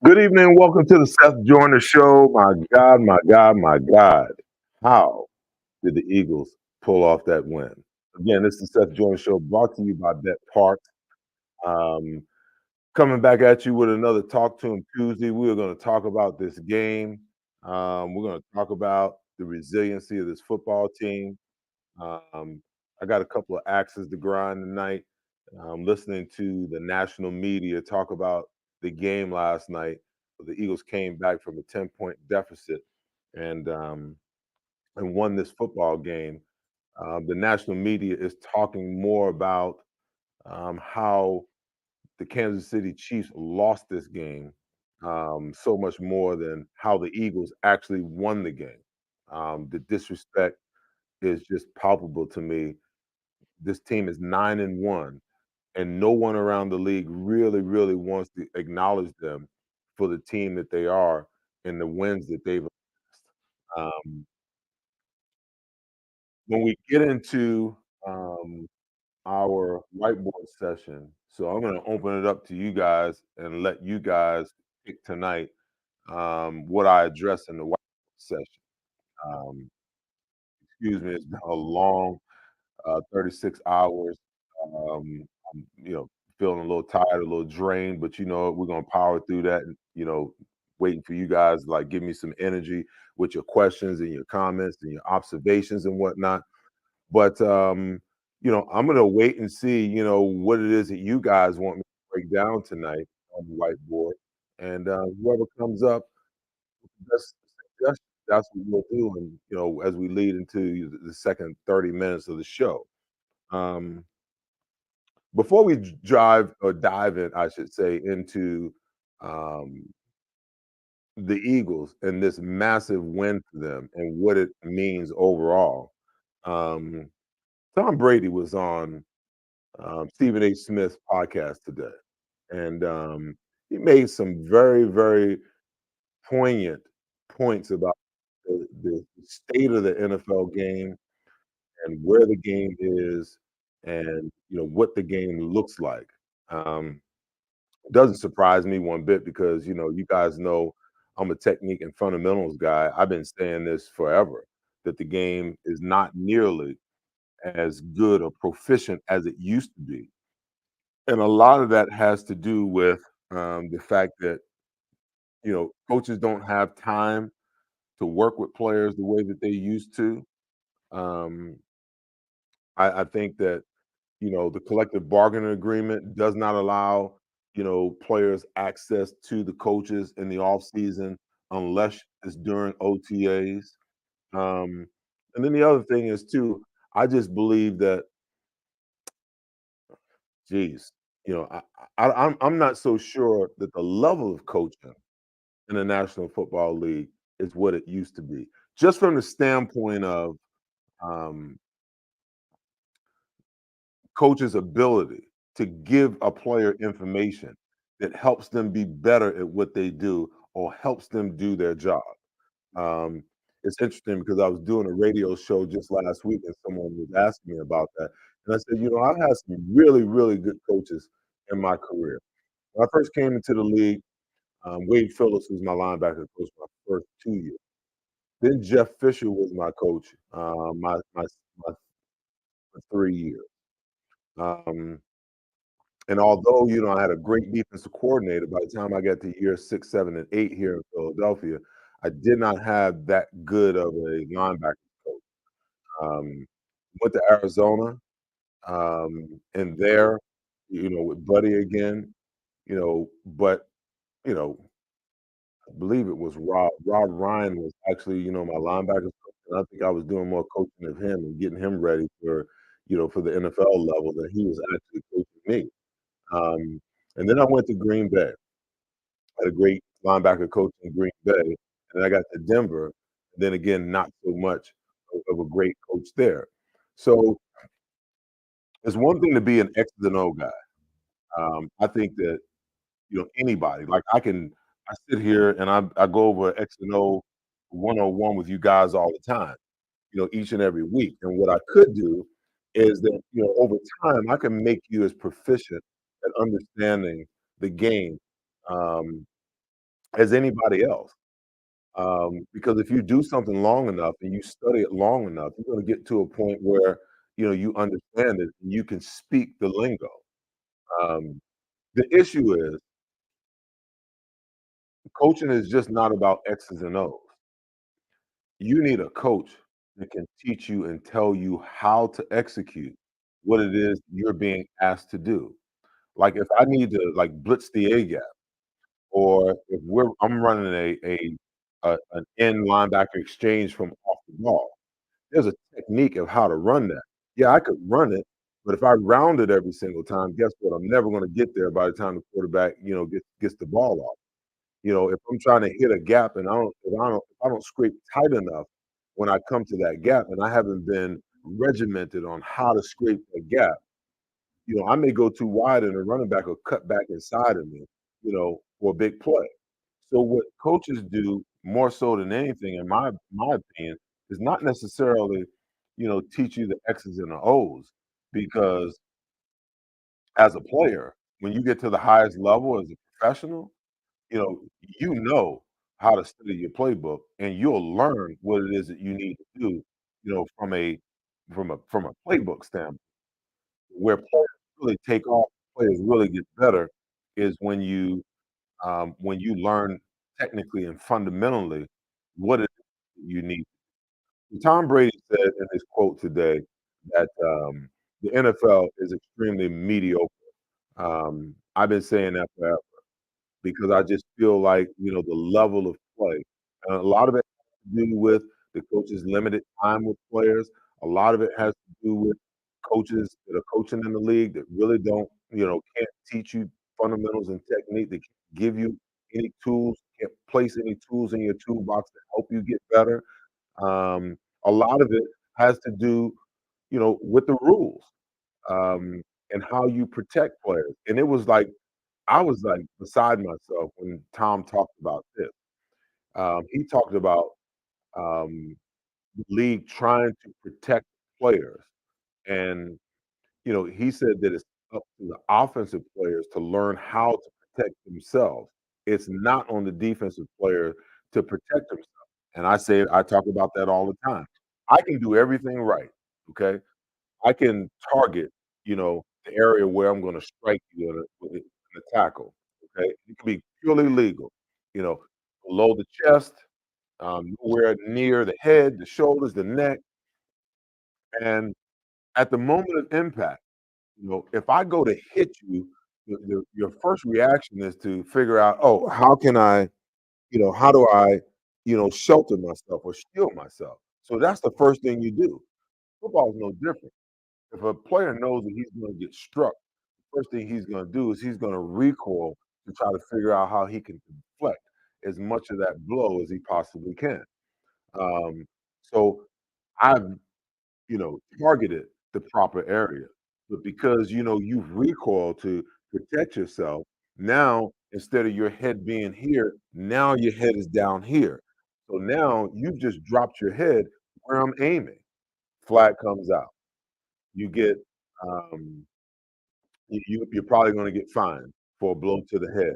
Good evening. Welcome to the Seth Joyner Show. My God, my God, my God. How did the Eagles pull off that win? Again, this is the Seth Joyner Show brought to you by Bet Parks. Um, Coming back at you with another Talk to 'em Tuesday. We are going to talk about this game. We're going to talk about the resiliency of this football team. Um, I got a couple of axes to grind tonight. Listening to the national media talk about the game last night. The Eagles came back from a 10-point deficit and um, and won this football game. The national media is talking more about how the Kansas City Chiefs lost this game, so much more than how the Eagles actually won the game. The disrespect is just palpable to me. This team is 9-1, and no one around the league really, really wants to acknowledge them for the team that they are and the wins that they've amassed. When we get into our whiteboard session, so I'm going to open it up to you guys and let you guys pick tonight what I address in the whiteboard session. Um, Excuse me, it's been a long 36 hours. I'm, feeling a little tired, a little drained, but we're gonna power through that, and waiting for you guys to, like, give me some energy with your questions and your comments and your observations and whatnot. But I'm gonna wait and see, what it is that you guys want me to break down tonight on the whiteboard, and whoever comes up with the best suggestion, that's what we'll do, and as we lead into the second 30 minutes of the show. Um, Before we drive or dive in, I should say, into um, the Eagles and this massive win for them and what it means overall, um, Tom Brady was on Stephen A. Smith's podcast today, and he made some very, very poignant points about the state of the NFL game and where the game is, and what the game looks like. Um, Doesn't surprise me one bit because you guys know I'm a technique and fundamentals guy. I've been saying this forever, that the game is not nearly as good or proficient as it used to be, and a lot of that has to do with the fact that coaches don't have time to work with players the way that they used to. Um, I think that the collective bargaining agreement does not allow, players access to the coaches in the off season unless it's during OTAs. And then the other thing is too, I just believe that, geez, I'm not so sure that the level of coaching in the National Football League is what it used to be. Just from the standpoint of um, coach's ability to give a player information that helps them be better at what they do or helps them do their job. Um, it's interesting because I was doing a radio show just last week and someone was asking me about that. And I said, I've had some really, really good coaches in my career. When I first came into the league, Wade Phillips was my linebacker coach my first 2 years. Then Jeff Fisher was my coach my 3 years. Um, And although, I had a great defensive coordinator, by the time I got to year 6, 7, and 8 here in Philadelphia, I did not have that good of a linebacker coach. Went to Arizona, and there, with Buddy again, but, you know, I believe it was Rob Ryan was actually, my linebacker coach, and I think I was doing more coaching of him and getting him ready for the NFL level than he was actually coaching me. And then I went to Green Bay. Had a great linebacker coach in Green Bay, and then I got to Denver, and then again, not so much of a great coach there. So it's one thing to be an X's and O guy. I think that anybody like I sit here and I go over X and O 101 with you guys all the time, each and every week. And what I could do is that over time I can make you as proficient at understanding the game um, as anybody else. Because if you do something long enough and you study it long enough, you're going to get to a point where you understand it and you can speak the lingo. Um, the issue is coaching is just not about X's and O's. You need a coach that can teach you and tell you how to execute what it is you're being asked to do. Like if I need to like blitz the A gap, or if I'm running an end linebacker exchange from off the ball. There's a technique of how to run that. Yeah, I could run it, but if I round it every single time, guess what? I'm never gonna get there by the time the quarterback, gets the ball off. If I'm trying to hit a gap and I don't scrape tight enough when I come to that gap and I haven't been regimented on how to scrape that gap, I may go too wide and the running back will cut back inside of me, for a big play. So what coaches do more so than anything, in my opinion, is not necessarily, teach you the X's and the O's, because as a player, when you get to the highest level as a professional, you know how to study your playbook, and you'll learn what it is that you need to do, from a playbook standpoint. Where players really take off, players really get better, is when you learn technically and fundamentally what it is you need. Tom Brady said in his quote today that the NFL is extremely mediocre. I've been saying that forever because I just feel like, the level of play, and a lot of it has to do with the coach's limited time with players. A lot of it has to do with coaches that are coaching in the league that really don't, can't teach you fundamentals and technique. They can't give you any tools, can't place any tools in your toolbox to help you get better. A lot of it has to do, with the rules, um, and how you protect players. And it was like I was, like, beside myself when Tom talked about this. He talked about, um, the league trying to protect players, and, he said that it's up to the offensive players to learn how to protect themselves. It's not on the defensive player to protect themselves, and I talk about that all the time. I can do everything right, okay? I can target, the area where I'm gonna strike you in a tackle, okay? It can be purely legal, you know, below the chest, nowhere near the head, the shoulders, the neck, and at the moment of impact, if I go to hit you, your first reaction is to figure out, "Oh, how can how do I, shelter myself or shield myself?" So that's the first thing you do. Football is no different. If a player knows that he's gonna get struck, the first thing he's gonna do is he's gonna recoil to try to figure out how he can deflect as much of that blow as he possibly can. Um, so I've, targeted the proper area, but because, you've recoiled to protect yourself, now instead of your head being here, now your head is down here. So now you've just dropped your head where I'm aiming. Flag comes out. You get, um you're probably gonna get fined for a blow to the head.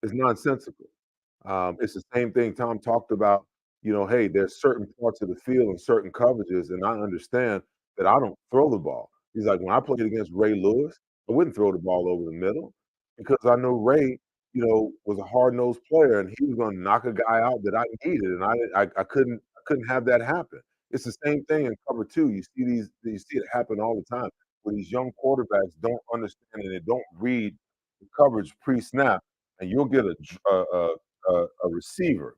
It's nonsensical. It's the same thing Tom talked about, hey, there's certain parts of the field and certain coverages, and I understand that I don't throw the ball. He's like, when I played against Ray Lewis, I wouldn't throw the ball over the middle because I know Ray, was a hard-nosed player and he was gonna knock a guy out that I needed, and I couldn't have that happen. It's the same thing in cover two. You see it happen all the time where these young quarterbacks don't understand and they don't read the coverage pre-snap, and you'll get a receiver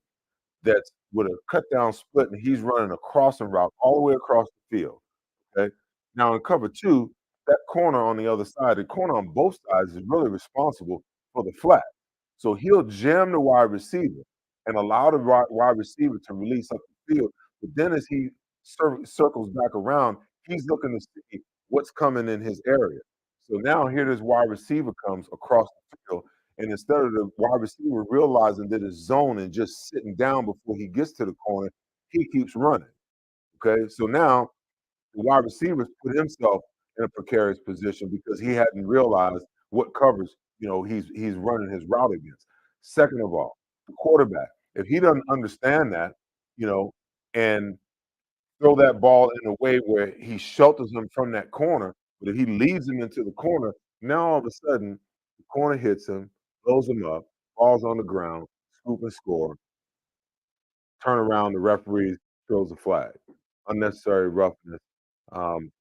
that's with a cut down split, and he's running a crossing route all the way across the field. Okay. Now in cover two, that corner on the other side, the corner on both sides is really responsible for the flat. So he'll jam the wide receiver and allow the wide receiver to release up the field. But then as he circles back around, he's looking to see what's coming in his area. So now here this wide receiver comes across the field, and instead of the wide receiver realizing that it's zone and just sitting down before he gets to the corner, he keeps running. Okay, so now the wide receivers put himself in a precarious position because he hadn't realized what covers, he's running his route against. Second of all, the quarterback, if he doesn't understand that, you know, and throw that ball in a way where he shelters him from that corner, but if he leads him into the corner, now all of a sudden the corner hits him, blows him up, ball's on the ground, scoop and score, turn around, the referee throws a flag. Unnecessary roughness,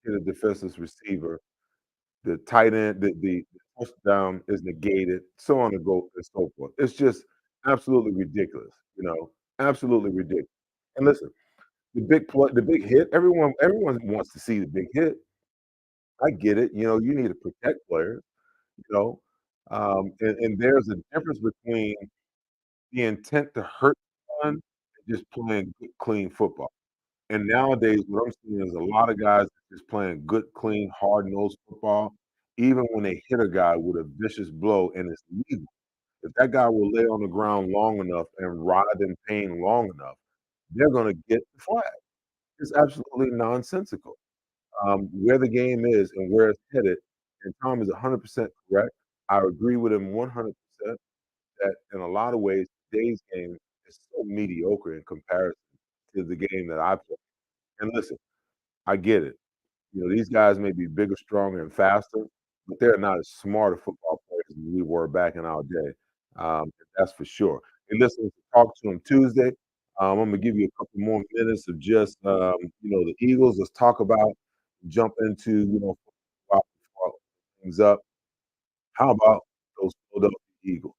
hit a defenseless receiver, the tight end, the touchdown is negated, so on and go and so forth. It's just absolutely ridiculous, absolutely ridiculous. And listen, the big hit, everyone wants to see the big hit. I get it, you need to protect players, you know, and there's a difference between the intent to hurt someone and just playing good, clean football. And nowadays, what I'm seeing is a lot of guys just playing good, clean, hard-nosed football, even when they hit a guy with a vicious blow and it's legal. If that guy will lay on the ground long enough and writhe in pain long enough, they're gonna get the flag. It's absolutely nonsensical. Where the game is and where it's headed, and Tom is 100% correct. I agree with him 100% that in a lot of ways, today's game is so mediocre in comparison to the game that I play. And listen, I get it. These guys may be bigger, stronger, and faster, but they're not as smart of football players as we were back in our day. That's for sure. Hey, listen, to talk to him Tuesday. I'm gonna give you a couple more minutes of just the Eagles. Let's talk about jump into football before I open things up. How about those Philadelphia Eagles?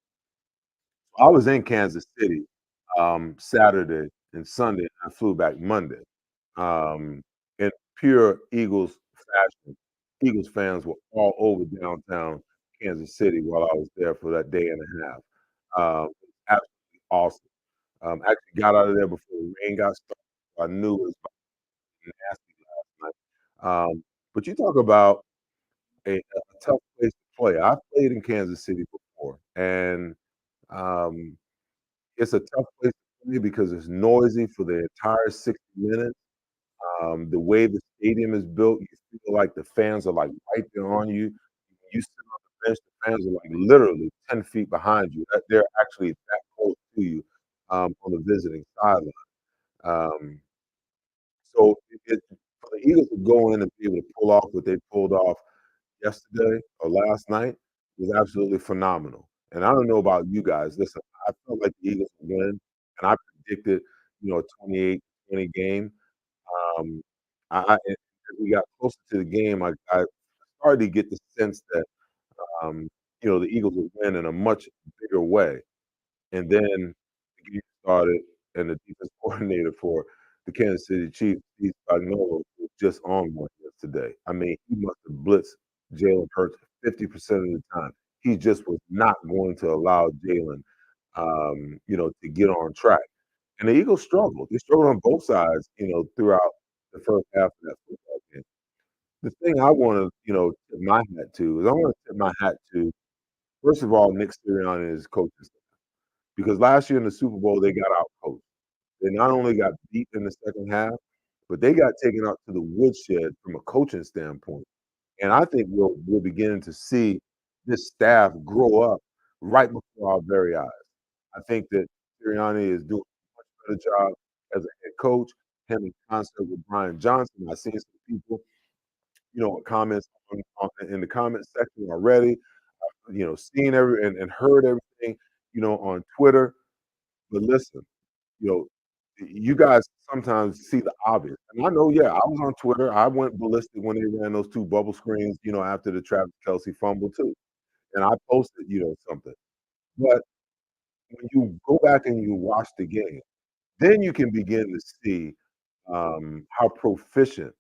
I was in Kansas City Saturday and Sunday. I flew back Monday. In pure Eagles fashion, Eagles fans were all over downtown Kansas City while I was there for that day and a half. Absolutely awesome. Actually got out of there before the rain got started. I knew it was about to be nasty last night. But you talk about a tough place to play. I've played in Kansas City before, and um, it's a tough place to play because it's noisy for the entire 60 minutes. The way the stadium is built, you feel like the fans are, like, right there on you. When you sit on the bench, the fans are, like, literally 10 feet behind you, that they're actually that close to you, on the visiting sideline. Um, so for the Eagles to go in and be able to pull off what they pulled off yesterday or last night was absolutely phenomenal. And I don't know about you guys. Listen, I felt like the Eagles would win, and I predicted, a 28-20 game. Um, as we got closer to the game, I started to get the sense that, um, the Eagles would win in a much bigger way. And then the game started, and the defense coordinator for the Kansas City Chiefs, Steve Spagnuolo, was just on one yesterday. I mean, he must have blitzed Jalen Hurts 50% of the time. He just was not going to allow Jalen, to get on track. And the Eagles struggled. They struggled on both sides, throughout the first half of that football game. The thing I wanna, tip my hat to is I wanna tip my hat to, first of all, Nick Sirianni and his coaching staff, because last year in the Super Bowl, they got outcoached. They not only got beat in the second half, but they got taken out to the woodshed from a coaching standpoint. And I think we're beginning to see this staff grow up right before our very eyes. I think that Sirianni is doing a much better job as a head coach, him in concert with Brian Johnson. I've seen some people, comments in the comment section already, seen and heard everything, on Twitter. But listen, you know, you guys sometimes see the obvious. And I know, yeah, I was on Twitter. I went ballistic when they ran those 2 bubble screens, after the Travis Kelce fumble too. And I posted, something. But when you go back and you watch the game, then you can begin to see, how proficient,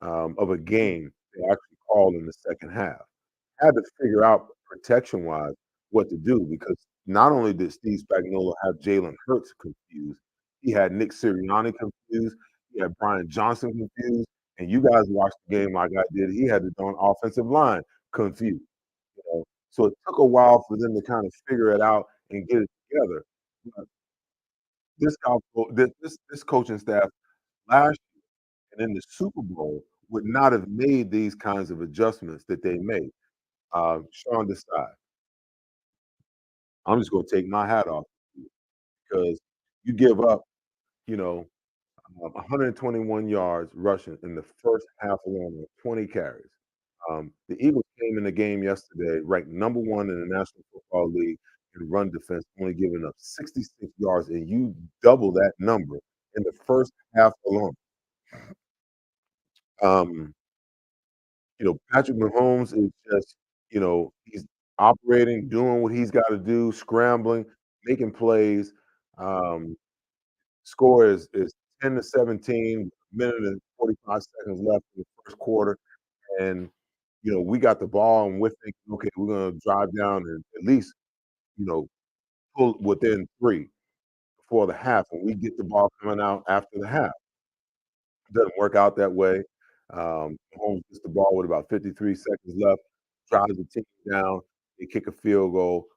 of a game they actually call in the second half. Had to figure out protection-wise what to do because not only did Steve Spagnuolo have Jalen Hurts confused, he had Nick Sirianni confused, he had Brian Johnson confused, and you guys watched the game like I did, he had the darn offensive line confused, you know? So it took a while for them to kind of figure it out and get it together. But this coaching staff last and in the Super Bowl would not have made these kinds of adjustments that they made. Sean Desai, I'm just gonna take my hat off to you because you give up, you know, 121 yards rushing in the first half alone with 20 carries. The Eagles came in the game yesterday ranked number 1 in the National Football League in run defense, only giving up 66 yards, and you double that number in the first half alone. Um, Patrick Mahomes is just, he's operating, doing what he's gotta do, scrambling, making plays. Um, Score is 10-17, minute and 45 seconds left in the first quarter, and, we got the ball, and we're thinking, "Okay, we're gonna drive down and at least, you know, pull within 3 before the half," and we get the ball coming out after the half. Doesn't work out that way. Mahomes gets the ball with about 53 seconds left, drives the team down, they kick a field goal.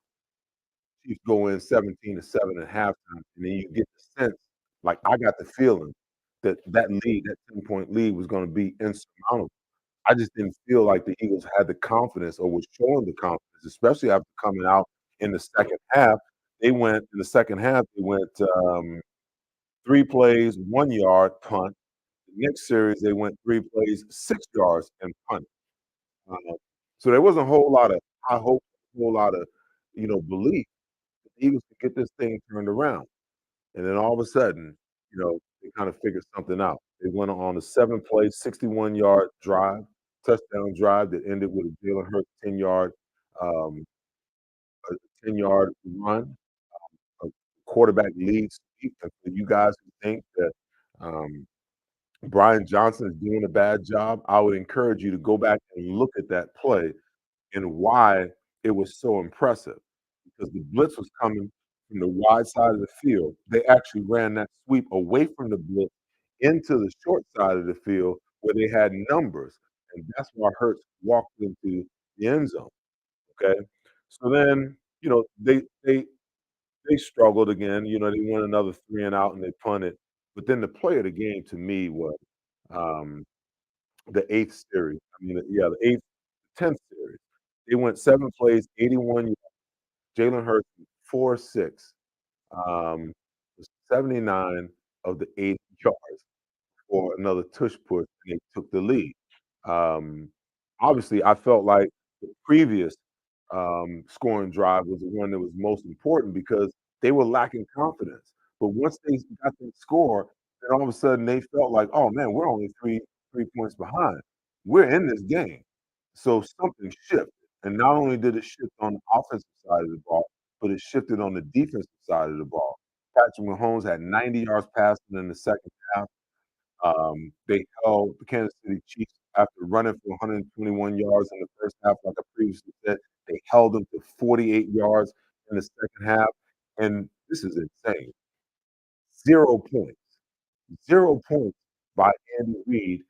Chiefs go in 17-7 at halftime, and then you get the sense, like, I got the feeling that that lead, that 10-point lead was gonna be insurmountable. I just didn't feel like the Eagles had the confidence or was showing the confidence, especially after coming out in the second half. In the second half, they went, 3 plays, 1 yard, punt. The next series, they went 3 plays, 6 yards, and punt. Uh, so there wasn't a whole lot of high hope, a whole lot of, belief that the Eagles could get this thing turned around. And then all of a sudden, they kinda figured something out. They went on a 7-play, 61-yard drive, touchdown drive that ended with a Jalen Hurts um, 10-yard run. A quarterback lead sweep, and for you guys who think that, um, Brian Johnson is doing a bad job, I would encourage you to go back and look at that play and why it was so impressive, because the blitz was coming from the wide side of the field. They actually ran that sweep away from the blitz into the short side of the field where they had numbers, and that's why Hurts walked into the end zone, okay? So then, they struggled again, they went another 3 and out and they punted, but then the play of the game to me was, um, the 8th series. I mean, yeah, the 8th 10th series. They went 7 plays, 81. Jalen Hurts, 4-6, um, 79 of the 80 yards for another tush push, and they took the lead. Um, Obviously, I felt like the previous, scoring drive was the one that was most important because they were lacking confidence. But once they got that score, then all of a sudden they felt like, "Oh, man, we're only 3 points behind. We're in this game." So something shifted, and not only did it shift on the offensive side of the ball, but it shifted on the defensive side of the ball. Patrick Mahomes had 90 yards passing in the second half. They held the Kansas City Chiefs after running for 121 yards in the first half, like I previously said. They held them to 48 yards in the second half, and this is insane. 0 points. 0 points by Andy Reid,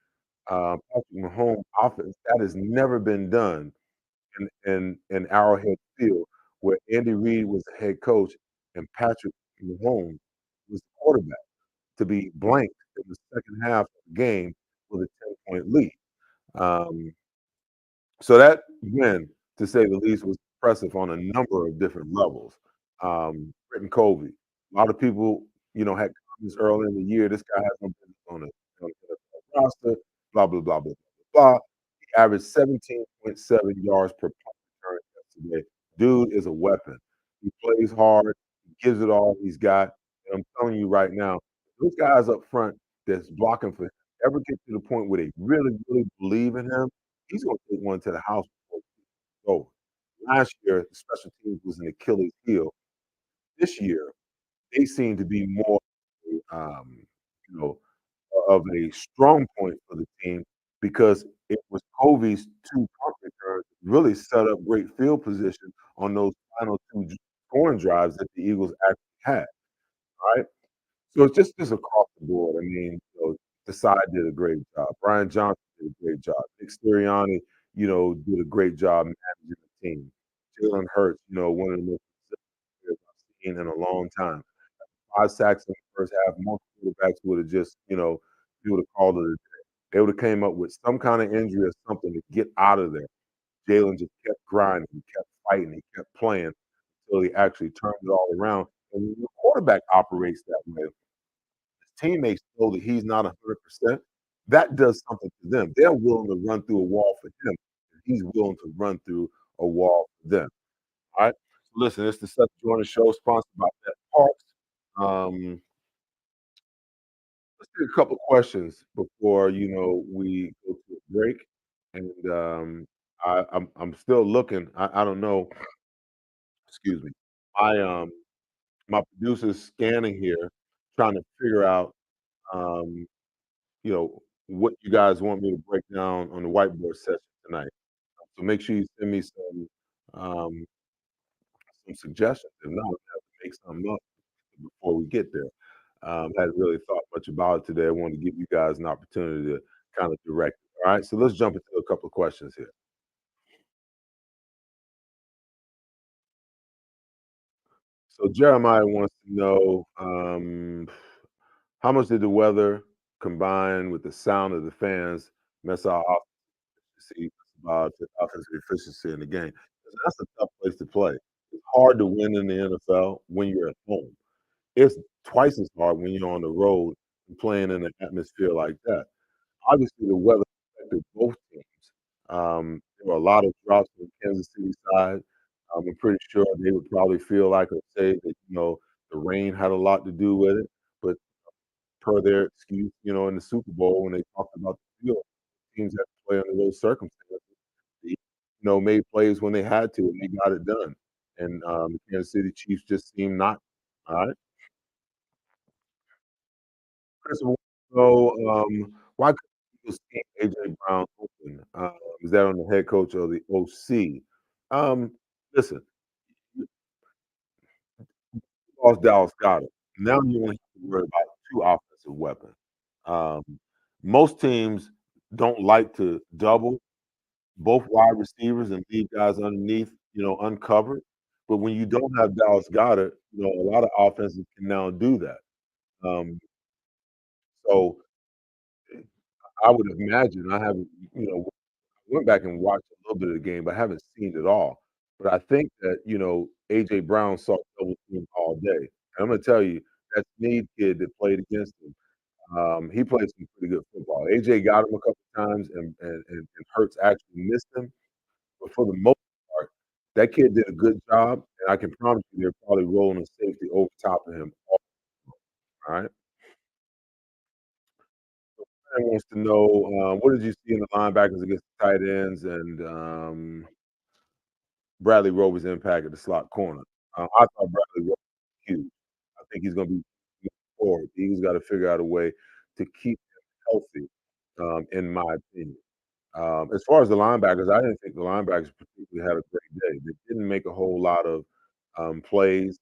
Patrick Mahomes offense. That has never been done in Arrowhead Field, where Andy Reid was the head coach and Patrick Mahomes was the quarterback, to be blanked in the second half of the game with a 10-point lead. Um, so that win, to say the least, was impressive on a number of different levels. Britton Colby, a lot of people, had comments early in the year, this guy has no business on the NFL roster, blah, blah, blah, blah, blah, blah. He averaged 17.7 yards per punt return yesterday. Dude is a weapon. He plays hard. He gives it all he's got. And I'm telling you right now, those guys up front that's blocking for him ever get to the point where they really, really believe in him, he's gonna take one to the house before it's over. Last year, the special teams was an Achilles heel. This year, they seem to be more, you know, of a strong point for the team because it was Hovey's 2 punt returns really set up great field position on those final 2 scoring drives that the Eagles actually had, right? So it's just across the board. I mean, Desai did a great job. Brian Johnson did a great job. Nick Sirianni, did a great job managing the team. Jalen Hurts, one of the most consistent players I've seen in a long time. 5 sacks in the first half. Most quarterbacks would have just, he would have called it a day. They would have came up with some kind of injury or something to get out of there. Jalen just kept grinding, he kept fighting, he kept playing until he actually turned it all around. And when your quarterback operates that way, his teammates know that he's not 100%. That does something to them. They're willing to run through a wall for him, and he's willing to run through a wall for them. All right. So listen, it's the Seth Joyner Show, sponsored by That Parks. Um, let's take a couple questions before we go to a break. And I'm still looking. I don't know. Excuse me. I My producer's scanning here, trying to figure out um, what you guys want me to break down on the whiteboard session tonight. So make sure you send me some suggestions. If not, we have to make something up before we get there. Hadn't really thought much about it today. I wanted to give you guys an opportunity to kind of direct it. All right, so let's jump into a couple of questions here. So Jeremiah wants to know how much did the weather combined with the sound of the fans mess our efficiency about the offensive efficiency in the game? 'Cause that's a tough place to play. It's hard to win in the NFL when you're at home. It's twice as hard when you're on the road and playing in an atmosphere like that. Obviously, the weather affected both teams. There were a lot of drops on the Kansas City side. I'm pretty sure they would probably feel like or say that, the rain had a lot to do with it, but per their excuse, in the Super Bowl when they talked about the field, teams had to play under those circumstances. They, made plays when they had to, and they got it done. And the Kansas City Chiefs just seemed not. All right. Chris wants to know, why couldn't the Eagles keep A.J. Brown open? Is that on the head coach or the OC? Listen, you lost Dallas Goedert. Now you only have to worry about 2 offensive weapons. Um, Most teams don't like to double both wide receivers and leave guys underneath, uncovered. But when you don't have Dallas Goedert, a lot of offenses can now do that. Um, so I would imagine I haven't, went back and watched a little bit of the game, but I haven't seen it all. But I think that, A.J. Brown saw double team all day. And I'm gonna tell you, that Snead kid that played against him, he played some pretty good football. A.J. got him a couple times and Hurts actually missed him. But for the most part, that kid did a good job, and I can promise you they're probably rolling a safety over top of him, all right? Ryan wants to know, what did you see in the linebackers against the tight ends and, Bradley Roby's impact at the slot corner? I thought Bradley Roby was huge. I think he's gonna be forward. The Eagles gotta figure out a way to keep him healthy, in my opinion. As far as the linebackers, I didn't think the linebackers particularly had a great day. They didn't make a whole lot of, plays.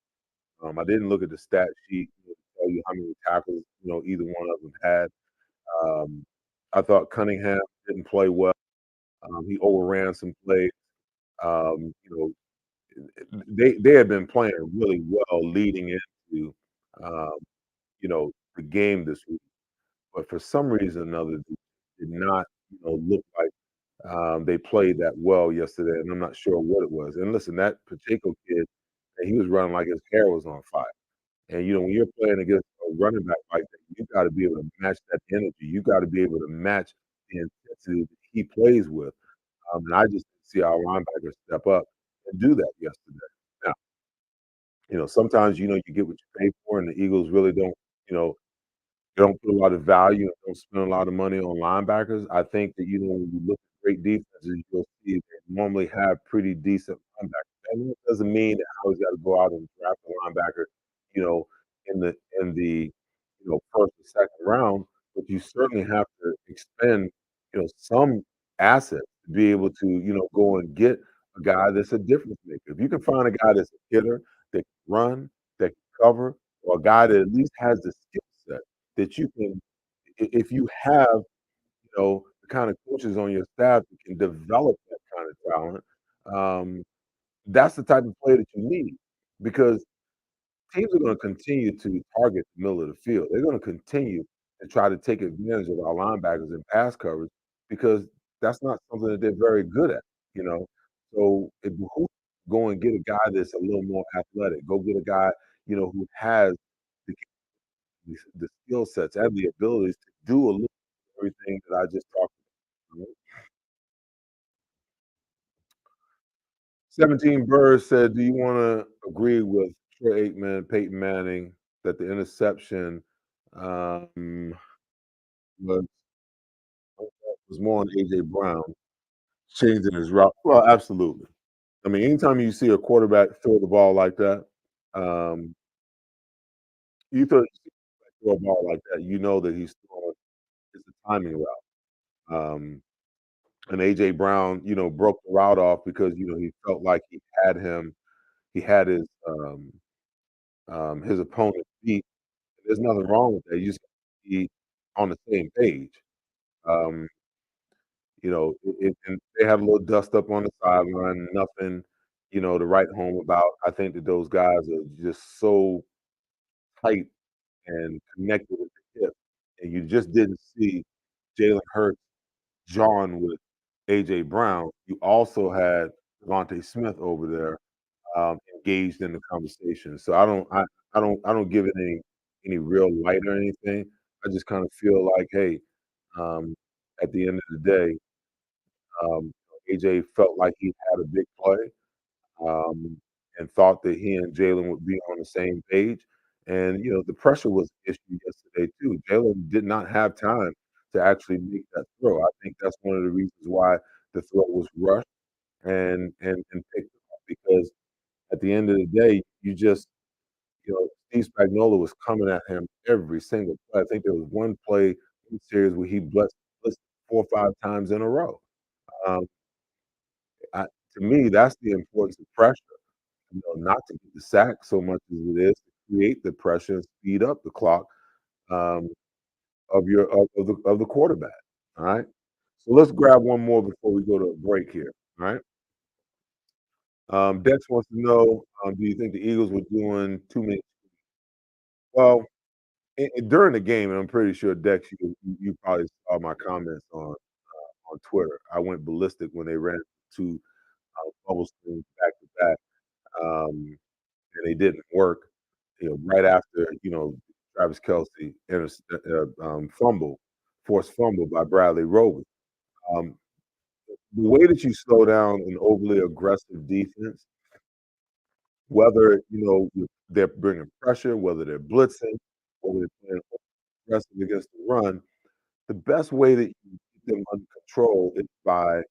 I didn't look at the stat sheet to tell you how many tackles, either one of them had. Um, I thought Cunningham didn't play well. He overran some plays. Um, you know, they had been playing really well leading into, um, the game this week, but for some reason or another, they did not, look like, they played that well yesterday, and I'm not sure what it was. And listen, that Pacheco kid, he was running like his hair was on fire. And, when you're playing against a running back like that, you gotta be able to match that energy. You gotta be able to match the intensity that he plays with. And I just didn't see our linebackers step up and do that yesterday. Now, sometimes, you get what you pay for, and the Eagles really don't, you know, they don't put a lot of value and don't spend a lot of money on linebackers. I think that, when you look at great defenses, you'll see they normally have pretty decent linebackers. And it doesn't mean that I always gotta go out and draft a linebacker, you know, in the first or second round, but you certainly have to expend, some asset to be able to, go and get a guy that's a difference maker. If you can find a guy that's a hitter, that can run, that can cover, or a guy that at least has the skill set that you can if you have, the kind of coaches on your staff that can develop that kind of talent, um, that's the type of player that you need because teams are gonna continue to target the middle of the field. They're gonna continue to try to take advantage of our linebackers and pass coverage because that's not something that they're very good at, you know? So it behooves go and get a guy that's a little more athletic. Go get a guy, who has the the skill sets and the abilities to do a little everything that I just talked about. 17 Birds said, "Do you wanna agree with Troy Aikman, Peyton Manning, that the interception, um, was was more on A.J. Brown changing his route?" Well, absolutely. I mean, anytime you see a quarterback throw the ball like that, um, you throw a ball like that, you know that he's throwing it's a timing route. And A.J. Brown, broke the route off because, he felt like he had his opponent beat. There's nothing wrong with that. You just have to be on the same page. Um, and they had a little dust up on the sideline, nothing, to write home about. I think that those guys are just so tight and connected at the hip, and you just didn't see Jalen Hurts jawing with A.J. Brown. You also had Devontae Smith over there, engaged in the conversation. So I don't give it any real light or anything. I just kind of feel like, hey, um, at the end of the day, AJ felt like he had a big play, um, and thought that he and Jalen would be on the same page. And the pressure was an issue yesterday too. Jalen did not have time to actually make that throw. I think that's one of the reasons why the throw was rushed and picked up because at the end of the day, Steve Spagnuolo was coming at him every single play. I think there was one play in the series where he blitzed 4 or 5 times in a row. Um, I to me, that's the importance of pressure, not to get the sack so much as it is to create the pressure and speed up the clock, um, of the quarterback, alright? So let's grab one more before we go to a break here, alright? Dex wants to know, do you think the Eagles were doing too many well during the game, and I'm pretty sure Dex, you probably saw my comments on Twitter. I went ballistic when they ran 2 bubble screens back to back, and they didn't work. Right after Travis Kelce forced fumble by Bradley Roby. Um, the way that you slow down an overly aggressive defense, whether they're bringing pressure, whether they're blitzing, whether they're playing aggressive against the run. The best way that you keep them under control is by,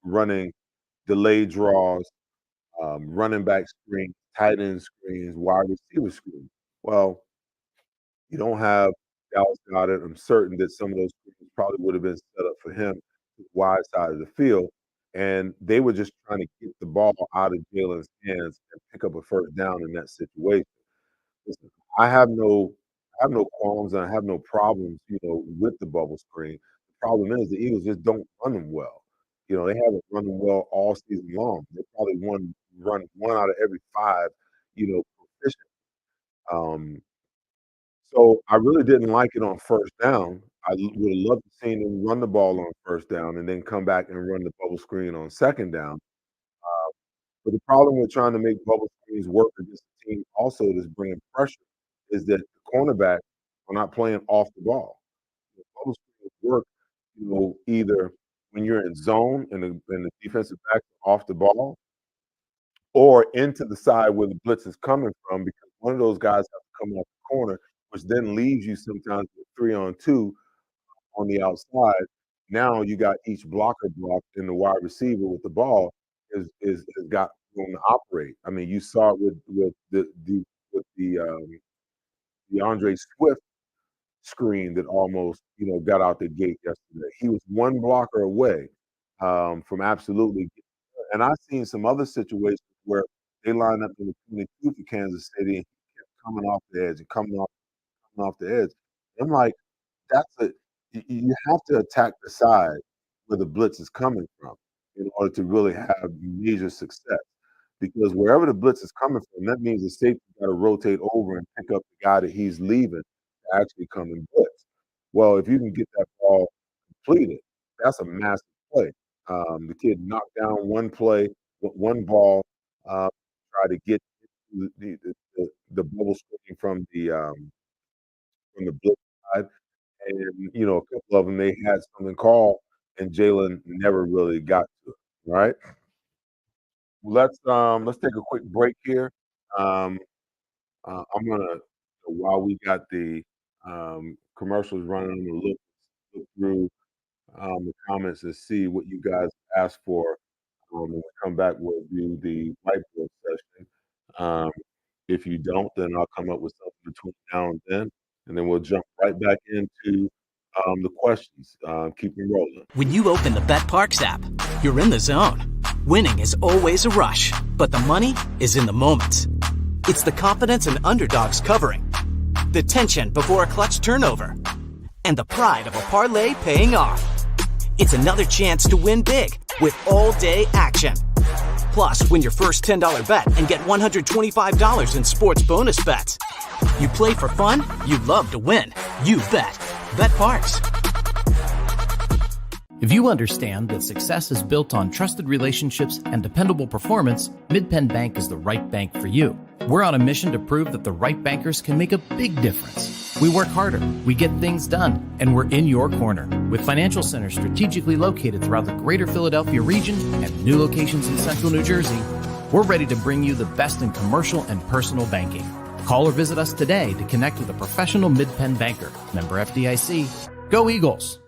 running delayed draws, running back screens, tight end screens, wide receiver screens. Well, you don't have Dallas Goedert. I'm certain that some of those screens probably would have been set up for him, wide side of the field, and they were just trying to get the ball out of Jalen's hands and pick up a first down in that situation. Listen, I have no qualms and I have no problems, with the bubble screen. The problem is the Eagles just don't run them well. They haven't run them well all season long. They probably run 1 out of every 5, proficient. Um, so I really didn't like it on first down. I would have loved to seen them run the ball on first down and then come back and run the bubble screen on second down. But the problem with trying to make bubble screens work against a team also that's bringing pressure is that the cornerbacks are not playing off the ball. The bubble screens work, either when you're in zone and the defensive back off the ball or into the side where the blitz is coming from because one of those guys has to come off the corner, which then leaves you sometimes with 3 on 2 on the outside. Now you got each blocker blocked and the wide receiver with the ball is has got room to operate. I mean, you saw it with DeAndre Swift screen that almost, got out the gate yesterday. He was one blocker away, from absolutely, and I've seen some other situations where they lined up in the 22 for Kansas City and he kept coming off the edge and coming off the edge. I'm like, that's a you have to attack the side where the blitz is coming from in order to really have major success. Because wherever the blitz is coming from, that means the safety gotta rotate over and pick up the guy that he's leaving to actually come and blitz. Well, if you can get that ball completed, that's a massive play. The kid knocked down one play, one ball, uh, try to get the bubble screen from the blitz side, and, a couple of them they had something called, and Jalen never really got to it, right? Let's take a quick break here. Um, I'm gonna while we got the, commercials running, I'm gonna look through, the comments and see what you guys asked for. When we come back, we'll do the whiteboard session. Um, if you don't, then I'll come up with something between now and then we'll jump right back into, the questions. Keep them rolling. When you open the BetParks app, you're in the zone. Winning is always a rush, but the money is in the moments. It's the confidence and underdogs covering, the tension before a clutch turnover, and the pride of a parlay paying off. It's another chance to win big with all-day action. Plus, win your first $10 bet and get $125 in sports bonus bets. You play for fun, you love to win. You bet. BetParks. If you understand that success is built on trusted relationships and dependable performance, MidPenn Bank is the right bank for you. We're on a mission to prove that the right bankers can make a big difference. We work harder, we get things done, and we're in your corner. With financial centers strategically located throughout the greater Philadelphia region and new locations in central New Jersey, we're ready to bring you the best in commercial and personal banking. Call or visit us today to connect with a professional MidPenn banker. Member FDIC. Go Eagles!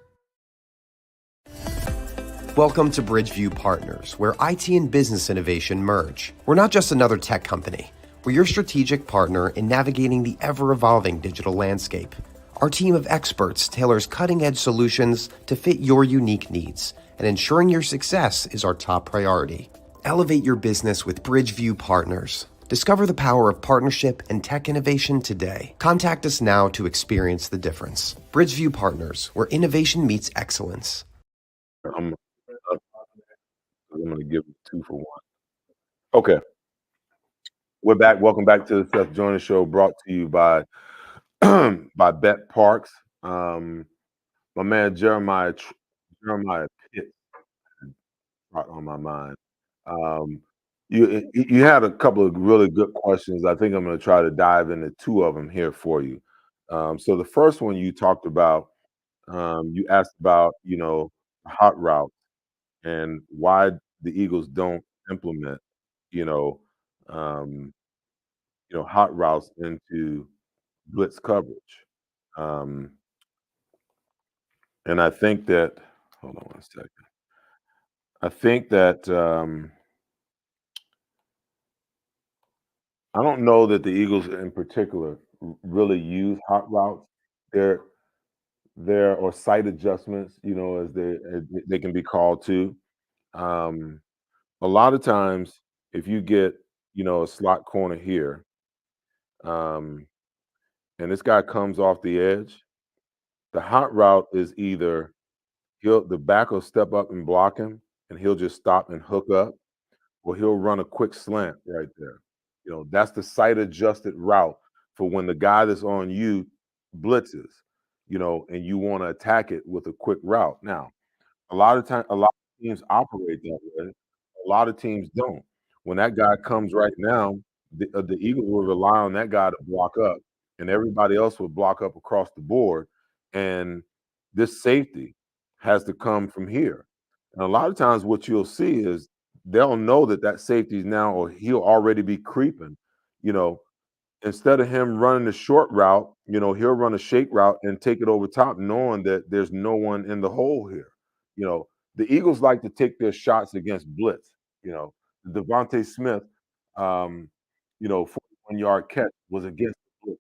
Welcome to Bridgeview Partners, where IT and business innovation merge. We're not just another tech company. We're your strategic partner in navigating the ever-evolving digital landscape. Our team of experts tailors cutting-edge solutions to fit your unique needs, and ensuring your success is our top priority. Elevate your business with Bridgeview Partners. Discover the power of partnership and tech innovation today. Contact us now to experience the difference. Bridgeview Partners, where innovation meets excellence. I'm I'm gonna give it 2 for 1. Okay, we're back. Welcome back to the Seth Joyner Show, brought to you by by Bet Parks. My man Jeremiah Pitt brought on my mind. Um, you had a couple of really good questions. I think I'm going to try to dive into 2 of them here for you. So the first one you talked about, you asked about, hot route and why the Eagles don't implement, you know, um, hot routes into blitz coverage. Um, and I think that, hold on one second. I think that I don't know that the Eagles in particular really use hot routes. They're there or site adjustments, as they can be called too. Um, a lot of times, if you get a slot corner here, um, and this guy comes off the edge, the hot route is either the back will step up and block him, and he'll just stop and hook up, or he'll run a quick slant right there. That's the site adjusted route for when the guy that's on you blitzes, and you want to attack it with a quick route. Now, a lot of teams operate that way. A lot of teams don't. When that guy comes right now, the Eagles will rely on that guy to block up, and everybody else will block up across the board. And this safety has to come from here. And a lot of times, what you'll see is they'll know that safety is now, or he'll already be creeping. You know, Instead of him running the short route, he'll run a shake route and take it over top, knowing that there's no one in the hole here. The Eagles like to take their shots against blitz. Devontae Smith, 41-yard catch was against the blitz.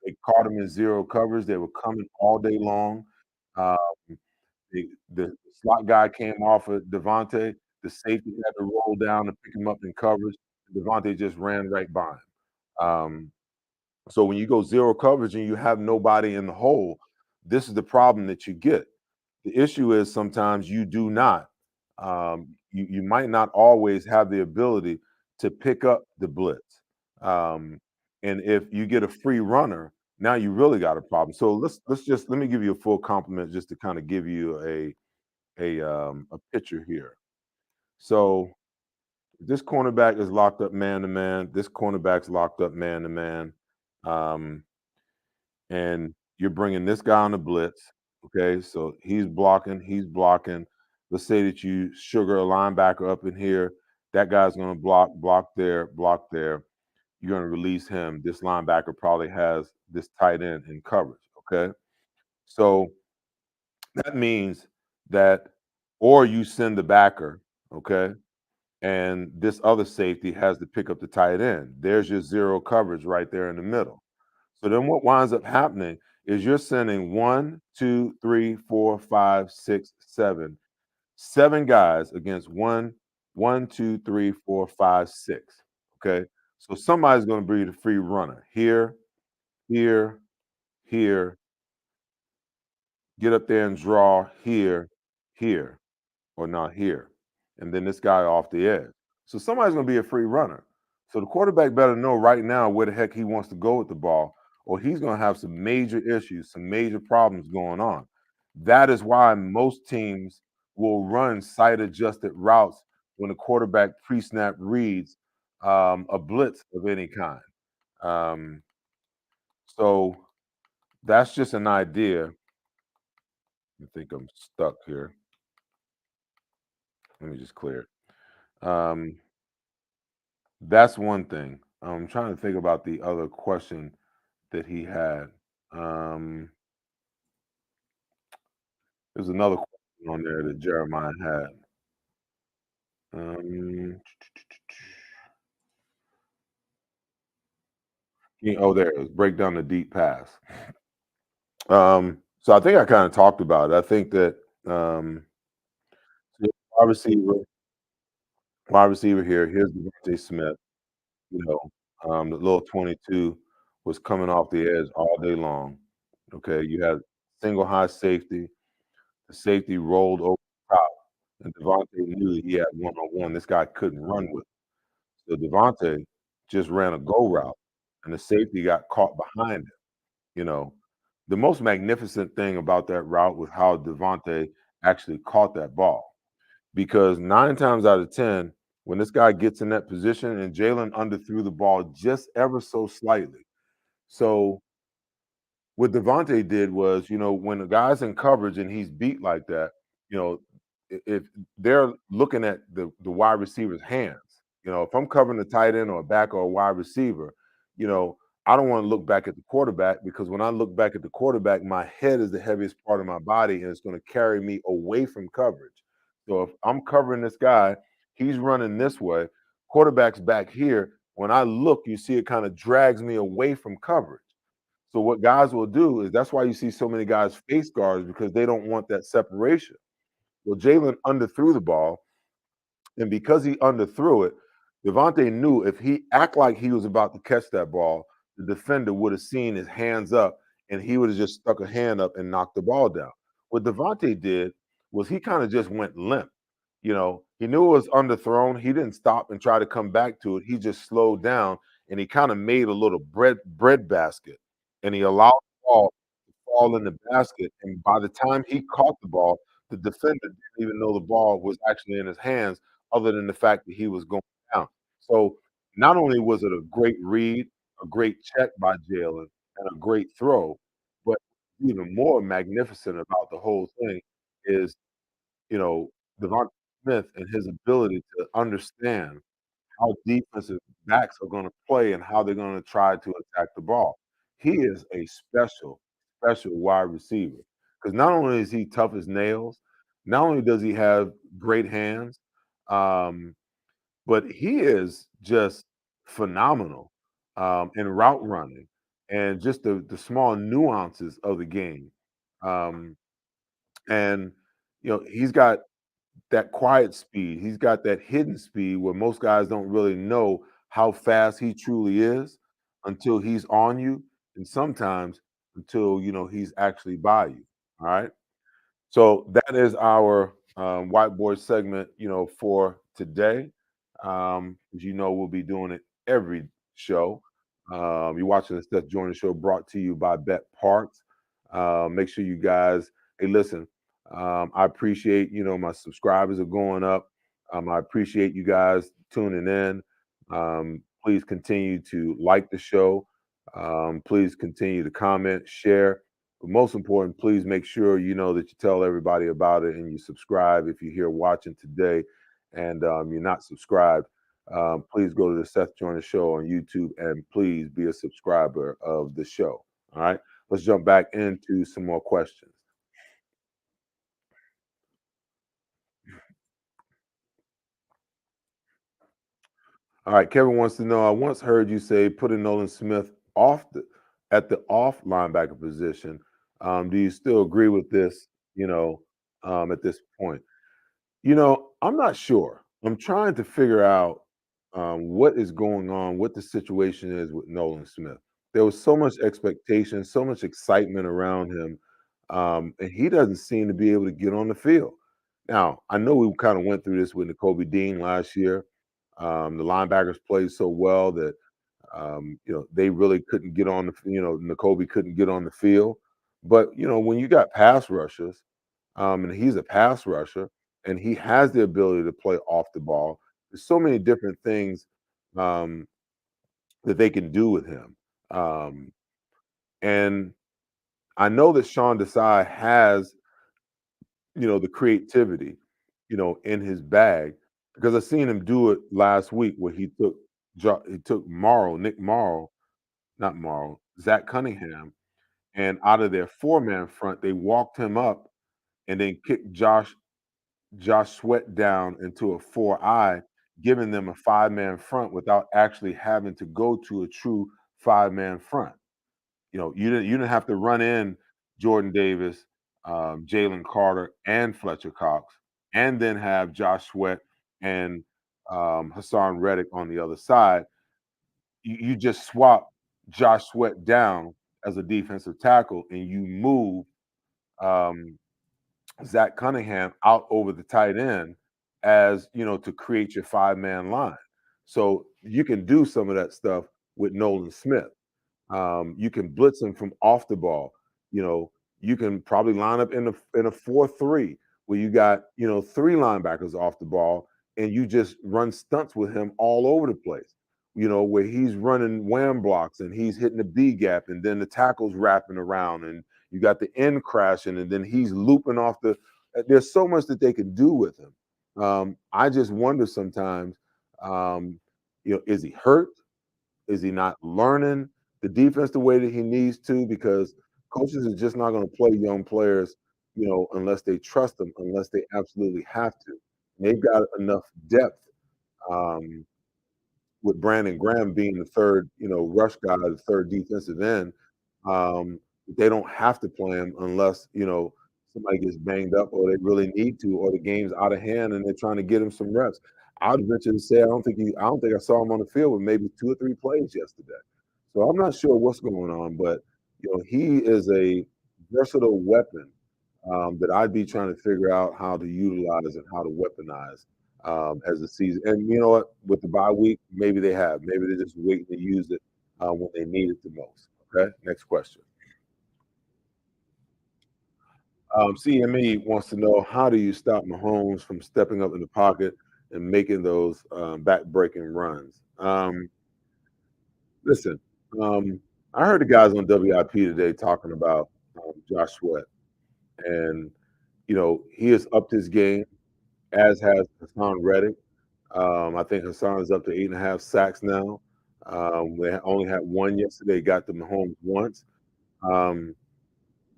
They caught him in zero coverage. They were coming all day long. Um, the slot guy came off of Devontae. The safety had to roll down to pick him up in coverage. Devontae just ran right by him. So when you go zero coverage and you have nobody in the hole, this is the problem that you get. The issue is sometimes you do not. You might not always have the ability to pick up the blitz. Um, and if you get a free runner, now you really got a problem. So let's just let me give you a full compliment just to kind of give you a picture here. So this cornerback is locked up man to man. This cornerback's locked up man to man. Um, and you're bringing this guy on the blitz. Okay, so he's blocking, he's blocking. Let's say that you sugar a linebacker up in here. That guy's going to block, block there, block there. You're going to release him. This linebacker probably has this tight end in coverage. Okay, so that means that, or you send the backer. Okay, and this other safety has to pick up the tight end. There's your zero coverage right there in the middle. So then what winds up happening is you're sending one, two, three, four, five, six, seven guys against one, two, three, four, five, six. Okay. So somebody's going to be the free runner here, here, here, get up there and draw here, here, or not here. And then this guy off the edge. So somebody's going to be a free runner. So the quarterback better know right now where the heck he wants to go with the ball, or he's going to have some major issues, some major problems going on. That is why most teams will run sight adjusted routes when the quarterback pre snap reads a blitz of any kind. Um, so that's just an idea. I think I'm stuck here. Let me just clear it. That's one thing. I'm trying to think about the other question that he had. Um, there's another question on there that Jeremiah had. Um, oh, there it is. Break down the deep pass. So I think I kind of talked about it. I think that so wide receiver, wide receiver here. Here's Devontae Smith. You know, the little 22 was coming off the edge all day long. Okay, you had single high safety. The safety rolled over the top, and Devontae knew that he had one-on-one. This guy couldn't run with it. So Devontae just ran a go route, and the safety got caught behind him. You know, the most magnificent thing about that route was how Devontae actually caught that ball. Because 9 times out of 10, when this guy gets in that position and Jalen underthrew the ball just ever so slightly. So what Devontae did was, when a guy's in coverage and he's beat like that, you know, if they're looking at the wide receiver's hands, if I'm covering the tight end or a back or a wide receiver, you know, I don't want to look back at the quarterback, because when I look back at the quarterback, my head is the heaviest part of my body and it's going to carry me away from coverage. So if I'm covering this guy, he's running this way, quarterback's back here. When I look, you see it kind of drags me away from coverage. So what guys will do is, that's why you see so many guys face guards, because they don't want that separation. Well, Jalen underthrew the ball, and because he underthrew it, Devontae knew if he act like he was about to catch that ball, the defender would have seen his hands up, and he would have just stuck a hand up and knocked the ball down. What Devontae did was he kind of just went limp. He knew it was underthrown. He didn't stop and try to come back to it. He just slowed down, and he kind of made a little bread basket, and he allowed the ball to fall in the basket. And by the time he caught the ball, the defender didn't even know the ball was actually in his hands, other than the fact that he was going down. So not only was it a great read, a great check by Jalen, and a great throw, but even more magnificent about the whole thing is, you know, Devonta Smith and his ability to understand how defensive backs are gonna play and how they're gonna try to attack the ball. He is a special, special wide receiver, because not only is he tough as nails, not only does he have great hands, um, but he is just phenomenal, in route running. and just the small nuances of the game. Um, and he's got that quiet speed. He's got that hidden speed where most guys don't really know how fast he truly is until he's on you, and sometimes until he's actually by you. All right. So that is our whiteboard segment, for today. As you know, we'll be doing it every show. You're watching the Seth Joyner Show, brought to you by Bet Parks. Make sure you guys, hey, listen. I appreciate, my subscribers are going up. I appreciate you guys tuning in. Please continue to like the show. Please continue to comment, share. But most important, please make sure that you tell everybody about it and you subscribe if you're here watching today and you're not subscribed. Please go to the Seth Joyner Show on YouTube and please be a subscriber of the show. All right, let's jump back into some more questions. All right, Kevin wants to know. I once heard you say putting Nolan Smith at the off linebacker position. Do you still agree with this? At this point. I'm not sure. I'm trying to figure out what is going on, what the situation is with Nolan Smith. There was so much expectation, so much excitement around him, and he doesn't seem to be able to get on the field. Now, I know we kind of went through this with N'Kobe Dean last year. The linebackers played so well that they really couldn't get on N'Kobe couldn't get on the field. But when you got pass rushers, and he's a pass rusher, and he has the ability to play off the ball. There's so many different things um, that they can do with him, um, and I know that Sean Desai has the creativity, in his bag because I seen him do it last week where he took Nick Morrow, not Morrow, Zach Cunningham, and out of their four-man front, they walked him up and then kicked Josh Sweat down into a 4-eye, giving them a five-man front without actually having to go to a true five-man front. You didn't have to run in Jordan Davis, Jalen Carter, and Fletcher Cox, and then have Josh Sweat and Hassan Reddick on the other side. You just swap Josh Sweat down as a defensive tackle, and you move um, Zach Cunningham out over the tight end as to create your five-man line. So you can do some of that stuff with Nolan Smith. You can blitz him from off the ball. You know, you can probably line up in a 4-3 where you got three linebackers off the ball, and you just run stunts with him all over the place. Where he's running wham blocks and he's hitting the B gap, and then the tackle's wrapping around, and you got the end crashing, and then he's looping off the. There's so much that they can do with him. I just wonder sometimes, is he hurt? Is he not learning the defense the way that he needs to? Because coaches are just not going to play young players, unless they trust them, unless they absolutely have to. They've got enough depth um, with Brandon Graham being the third, rush guy, the third defensive end. They don't have to play him unless somebody gets banged up or they really need to, or the game's out of hand and they're trying to get him some reps. I would venture to say I don't think I saw him on the field with maybe 2 or 3 plays yesterday. So I'm not sure what's going on, but he is a versatile weapon that I'd be trying to figure out how to utilize and how to weaponize as the season. And you know what? With the bye week, maybe they have. Maybe they're just waiting to use it when they need it the most. Okay. Next question. CME wants to know, how do you stop Mahomes from stepping up in the pocket and making those back-breaking runs? Listen, I heard the guys on WIP today talking about Josh Sweat, and he has upped his game, as has Hassan Reddick. I think Hassan is up to 8.5 sacks now. They only had one yesterday. Got to Mahomes once. Um,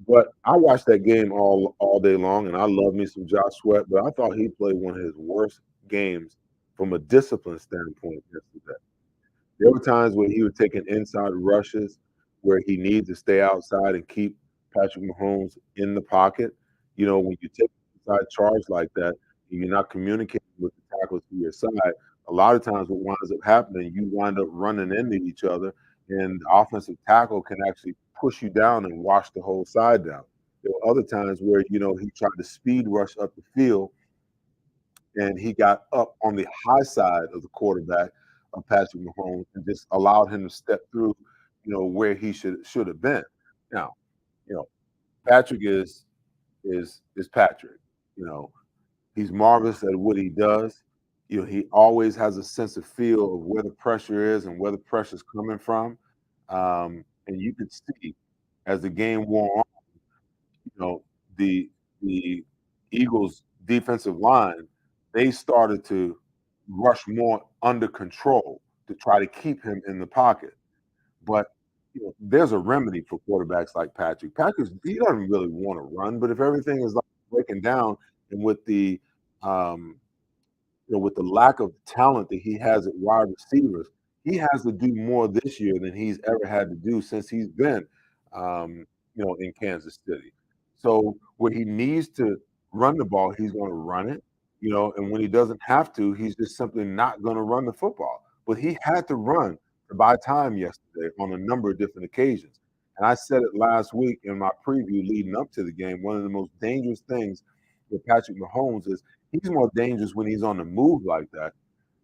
But I watched that game all day long, and I love me some Josh Sweat, but I thought he played one of his worst games from a discipline standpoint yesterday. There were times where he was taking inside rushes, where he needs to stay outside and keep Patrick Mahomes in the pocket. You know, when you take an inside charge like that, and you're not communicating with the tackles to your side, a lot of times what winds up happening, you wind up running into each other, and the offensive tackle can actually push you down and wash the whole side down. There were other times where, you know, he tried to speed rush up the field and he got up on the high side of the quarterback of Patrick Mahomes and just allowed him to step through, you know, where he should have been. Now, you know, Patrick is Patrick. You know, he's marvelous at what he does. You know, he always has a sense of feel of where the pressure is and where the pressure is coming from. And you could see as the game wore on, you know, the Eagles defensive line, they started to rush more under control to try to keep him in the pocket. But you know, there's a remedy for quarterbacks like Patrick. Patrick, he doesn't really want to run, but if everything is like breaking down and with the um, you know, with the lack of talent that he has at wide receivers, he has to do more this year than he's ever had to do since he's been, you know, in Kansas City. So when he needs to run the ball, he's going to run it, you know, and when he doesn't have to, he's just simply not going to run the football. But he had to run to buy time yesterday on a number of different occasions. And I said it last week in my preview leading up to the game. One of the most dangerous things with Patrick Mahomes is he's more dangerous when he's on the move like that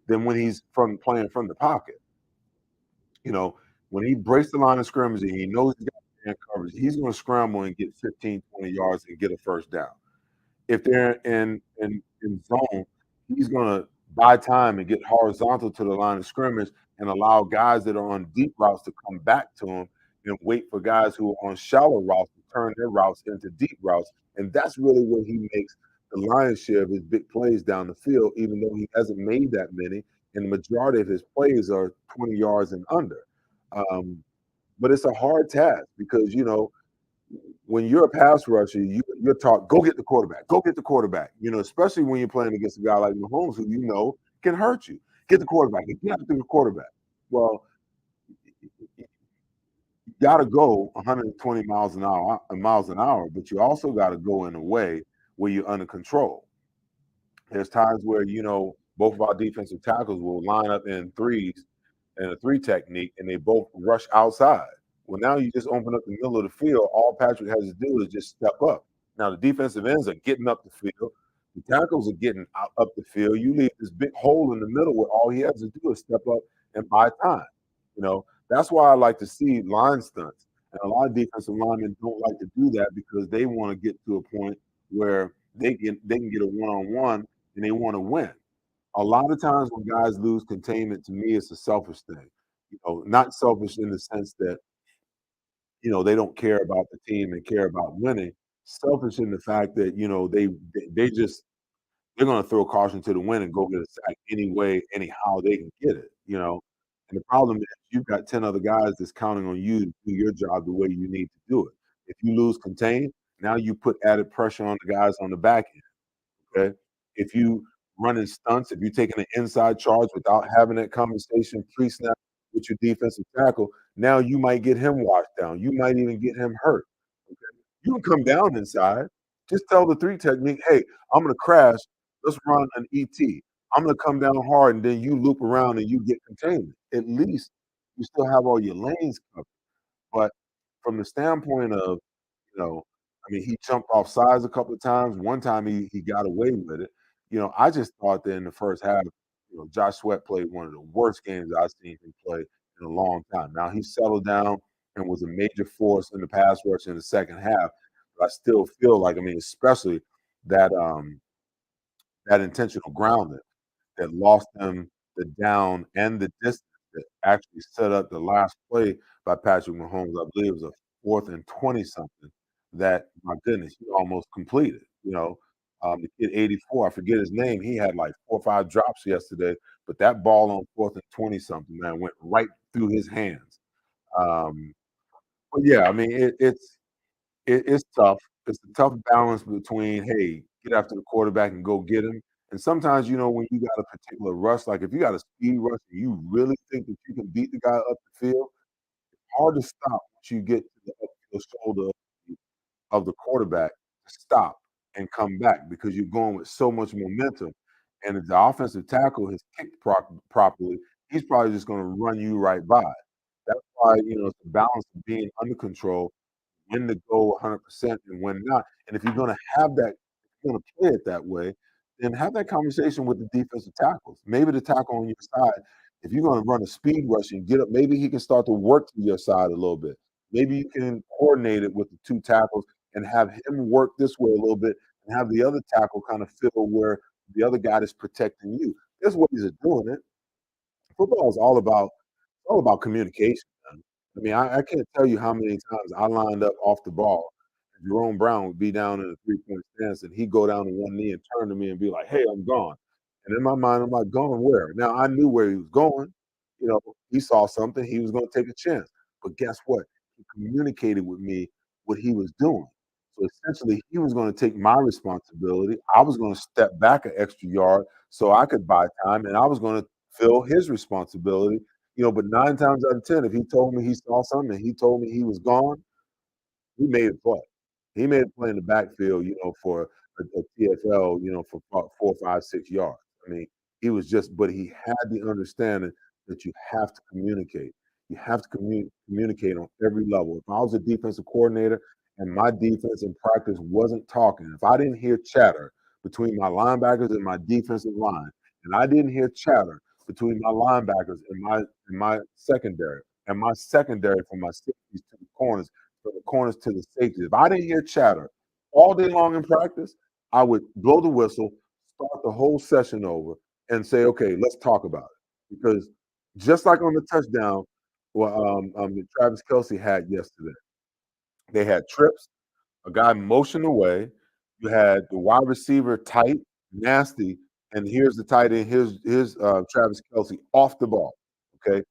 than when he's from playing from the pocket. You know, when he breaks the line of scrimmage and he knows he's got man coverage, he's going to scramble and get 15, 20 yards and get a first down. If they're in zone, he's going to buy time and get horizontal to the line of scrimmage and allow guys that are on deep routes to come back to him and wait for guys who are on shallow routes to turn their routes into deep routes. And that's really where he makes the lion's share of his big plays down the field, even though he hasn't made that many. And the majority of his plays are 20 yards and under. Um, but it's a hard task because, you know, when you're a pass rusher, you're taught go get the quarterback, go get the quarterback. You know, especially when you're playing against a guy like Mahomes, who you know can hurt you. Get the quarterback, get after the quarterback. Well, you got to go 120 miles an hour, but you also got to go in a way where you're under control. There's times where, you know, both of our defensive tackles will line up in threes and a three technique, and they both rush outside. Well, now you just open up the middle of the field. All Patrick has to do is just step up. Now the defensive ends are getting up the field. The tackles are getting up the field. You leave this big hole in the middle where all he has to do is step up and buy time. You know, that's why I like to see line stunts. And a lot of defensive linemen don't like to do that because they want to get to a point where they can get a one-on-one and they want to win. A lot of times when guys lose containment, to me, it's a selfish thing. You know, not selfish in the sense that, you know, they don't care about the team and care about winning. Selfish in the fact that, you know, they just they're gonna throw caution to the wind and go get a sack any way, anyhow they can get it, you know? And the problem is you've got 10 other guys that's counting on you to do your job the way you need to do it. If you lose contain, now you put added pressure on the guys on the back end. Okay. If you running stunts, if you're taking an inside charge without having that conversation pre-snap with your defensive tackle, now you might get him washed down. You might even get him hurt. Okay. You can come down inside. Just tell the three technique, hey, I'm gonna crash. Let's run an ET. I'm gonna come down hard and then you loop around and you get containment. At least you still have all your lanes covered. But from the standpoint of, you know, I mean, he jumped off sides a couple of times. One time he got away with it. You know, I just thought that in the first half, you know, Josh Sweat played one of the worst games I've seen him play in a long time. Now he settled down and was a major force in the pass rush in the second half. But I still feel like, I mean, especially that that intentional grounding that lost them the down and the distance that actually set up the last play by Patrick Mahomes. I believe it was a 4th and 20 something that, my goodness, he almost completed, you know. The kid 84, I forget his name, he had like 4 or 5 drops yesterday, but that ball on 4th and 20 something, man, went right through his hands. Um, but yeah, I mean, it's tough. It's a tough balance between, hey, get after the quarterback and go get him. And sometimes, you know, when you got a particular rush, like if you got a speed rush and you really think that you can beat the guy up the field, hard to stop once you get to the upfield shoulder of the quarterback to stop and come back because you're going with so much momentum. And if the offensive tackle has kicked properly, he's probably just going to run you right by. That's why, it's a balance of being under control, when to go 100% and when not. And if you're going to have that, if you're going to play it that way, then have that conversation with the defensive tackles. Maybe the tackle on your side, if you're going to run a speed rush and get up, maybe he can start to work to your side a little bit. Maybe you can coordinate it with the two tackles and have him work this way a little bit and have the other tackle kind of fill where the other guy is protecting you. There's ways of doing it. Football is all about communication, man. I mean, I can't tell you how many times I lined up off the ball, and Jerome Brown would be down in the three-point stance, and he'd go down to one knee and turn to me and be like, "Hey, I'm gone." And in my mind, I'm like, "Going where?" Now I knew where he was going. He saw something, he was gonna take a chance. But guess what? He communicated with me what he was doing. So essentially, he was gonna take my responsibility. I was gonna step back an extra yard so I could buy time, and I was gonna fill his responsibility. But 9 times out of 10, if he told me he saw something and he told me he was gone, he made a play. He made a play in the backfield, for a TFL, for about 4, 5, 6 yards. I mean, but he had the understanding that you have to communicate. You have to communicate on every level. If I was a defensive coordinator and my defense in practice wasn't talking, if I didn't hear chatter between my linebackers and my defensive line, and I didn't hear chatter between my linebackers and my secondary, and my secondary from my safeties to the corners, from the corners to the safeties. If I didn't hear chatter all day long in practice, I would blow the whistle, start the whole session over, and say, "Okay, let's talk about it." Because just like on the touchdown, that Travis Kelce had yesterday, they had trips, a guy motioned away, you had the wide receiver tight, nasty, and here's the tight end, here's Travis Kelce off the ball. Okay,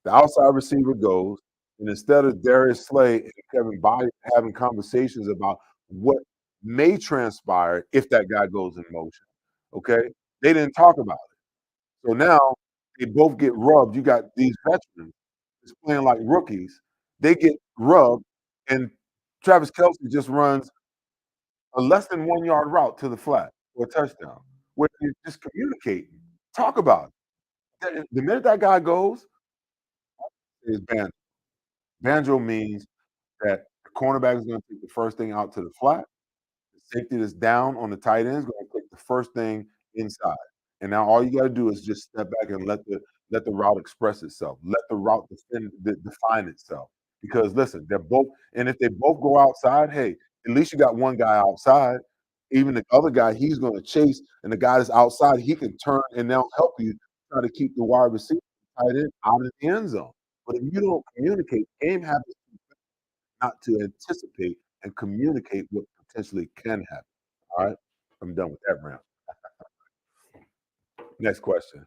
the outside receiver goes, and instead of Darius Slay and Kevin Byard having conversations about what may transpire if that guy goes in motion, okay, they didn't talk about it. So now they both get rubbed. You got these veterans that's playing like rookies. They get rubbed, and Travis Kelce just runs a less than 1 yard route to the flat for a touchdown. Where you just communicate, talk about it. The minute that guy goes, is banjo. Banjo means that the cornerback is gonna take the first thing out to the flat. The safety that's down on the tight end is gonna take the first thing inside. And now all you gotta do is just step back and let the route express itself. Let the route define itself. Because listen, they're both, and if they both go outside, hey, at least you got one guy outside. Even the other guy, he's gonna chase, and the guy that's outside, he can turn and they'll help you try to keep the wide receiver tight end out of the end zone. But if you don't communicate, game happens not to anticipate and communicate what potentially can happen. All right, I'm done with that round. Next question.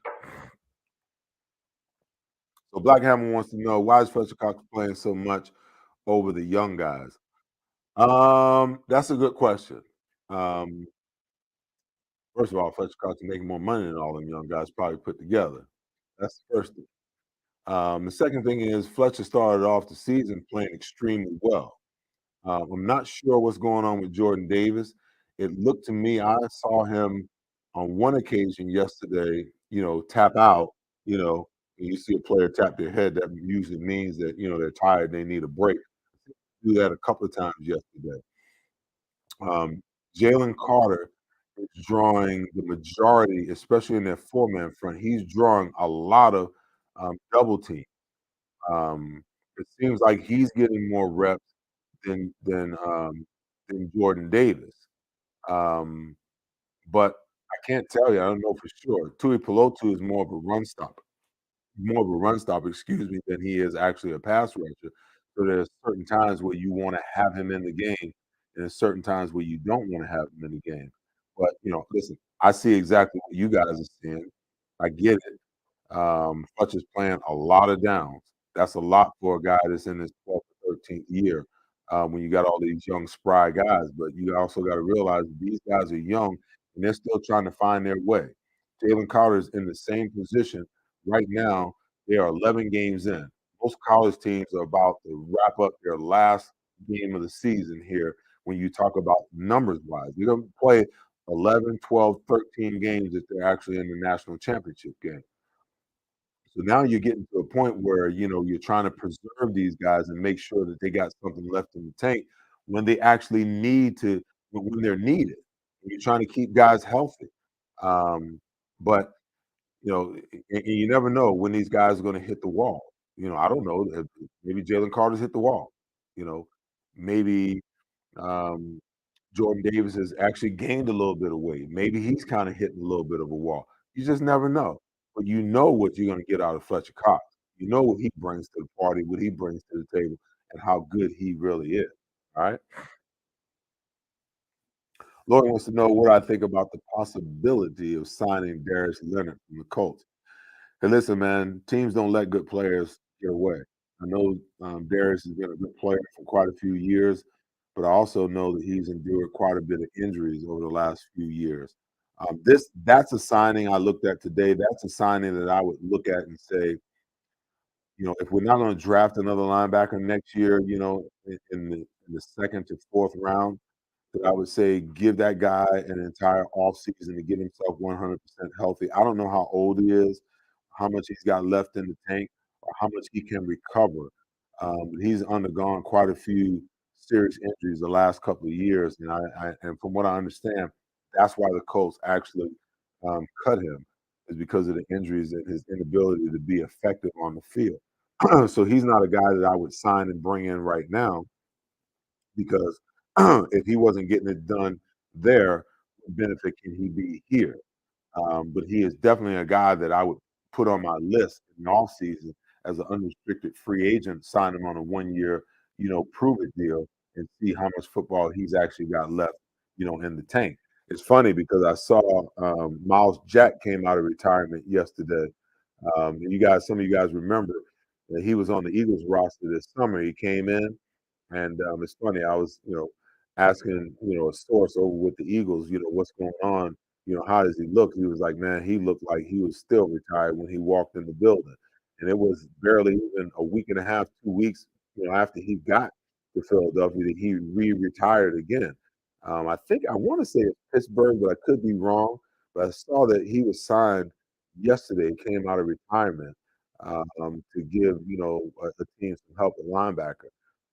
So Black Hammer wants to know, why is Fletcher Cox playing so much over the young guys? That's a good question. Um, First of all, Fletcher Cox is making more money than all them young guys probably put together. That's the first thing. The second thing is Fletcher started off the season playing extremely well. I'm not sure what's going on with Jordan Davis. It looked to me, I saw him on one occasion yesterday, tap out. When you see a player tap their head, that usually means that, they're tired, they need a break. Do that a couple of times yesterday. Um, Jalen Carter is drawing the majority, especially in their four-man front. He's drawing a lot of double team. It seems like he's getting more reps than Jordan Davis. Um, but I can't tell you. I don't know for sure. Tui Pelotu is more of a run stopper, excuse me, than he is actually a pass rusher. So there's certain times where you want to have him in the game, and there's certain times where you don't want to have him in the game. But listen, I see exactly what you guys are seeing. I get it. Fletcher's playing a lot of downs. That's a lot for a guy that's in his 12th or 13th year, when you got all these young, spry guys. But you also got to realize these guys are young, and they're still trying to find their way. Jalen Carter's in the same position right now. They are 11 games in. most college teams are about to wrap up their last game of the season here when you talk about numbers wise. You don't play 11, 12, 13 games if they're actually in the national championship game. So now you're getting to a point where, you're trying to preserve these guys and make sure that they got something left in the tank when they actually need to when they're needed. You're trying to keep guys healthy. But and you never know when these guys are gonna hit the wall. I don't know, maybe Jalen Carter's hit the wall, you know, maybe, um, Jordan Davis has actually gained a little bit of weight. Maybe he's kinda hitting a little bit of a wall. You just never know, but you know what you're gonna get out of Fletcher Cox. You know what he brings to the party, what he brings to the table, and how good he really is, alright? Lord wants to know what I think about the possibility of signing Darius Leonard from the Colts. Hey, listen, man, teams don't let good players get away. I know Darius has been a good player for quite a few years, but I also know that he's endured quite a bit of injuries over the last few years. That's a signing I looked at today. That's a signing that I would look at and say, if we're not going to draft another linebacker next year, in the second to fourth round, that I would say give that guy an entire offseason to get himself 100% healthy. I don't know how old he is, how much he's got left in the tank, or how much he can recover. But he's undergone quite a few serious injuries the last couple of years, and and from what I understand, that's why the Colts actually cut him, is because of the injuries and his inability to be effective on the field. So he's not a guy that I would sign and bring in right now because if he wasn't getting it done there, what benefit can he be here? But he is definitely a guy that I would put on my list in the offseason as an unrestricted free agent, sign him on a 1 year, prove it deal and see how much football he's actually got left, in the tank. It's funny because I saw Miles Jack came out of retirement yesterday. And some of you guys remember that he was on the Eagles roster this summer. He came in, and it's funny. I was, asking, a source over with the Eagles, what's going on. How does he look? He was like, man, he looked like he was still retired when he walked in the building, and it was barely even a week and a half, 2 weeks, after he got to Philadelphia that he re-retired again. I want to say it's Pittsburgh, but I could be wrong. But I saw that he was signed yesterday, came out of retirement to give a team some help at linebacker.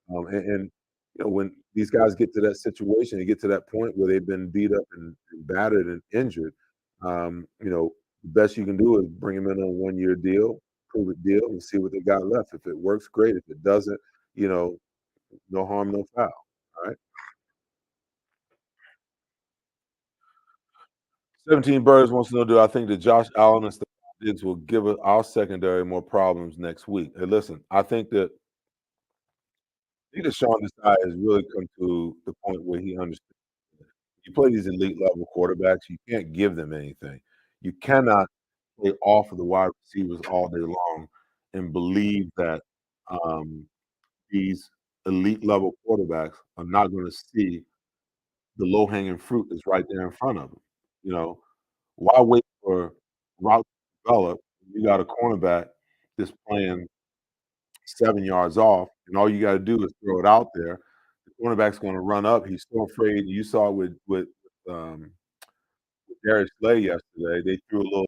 And when these guys get to that situation, they get to that point where they've been beat up and battered and injured, the best you can do is bring them in on a 1 year deal, prove a deal, and see what they got left. If it works, great. If it doesn't, you know, no harm, no foul. All right. 17 Birds wants to know, do I think that Josh Allen and Stephon Diggs will give our secondary more problems next week? Hey, listen, I think that Sean Desai has really come to the point where he understands. You play these elite level quarterbacks, you can't give them anything. You cannot play off of the wide receivers all day long and believe that um, these elite level quarterbacks are not going to see the low hanging fruit that's right there in front of them. You know, why wait for route to develop? You got a cornerback that's playing 7 yards off, and all you got to do is throw it out there. The cornerback's going to run up. He's so afraid. You saw it um, Darius Slay yesterday. They threw a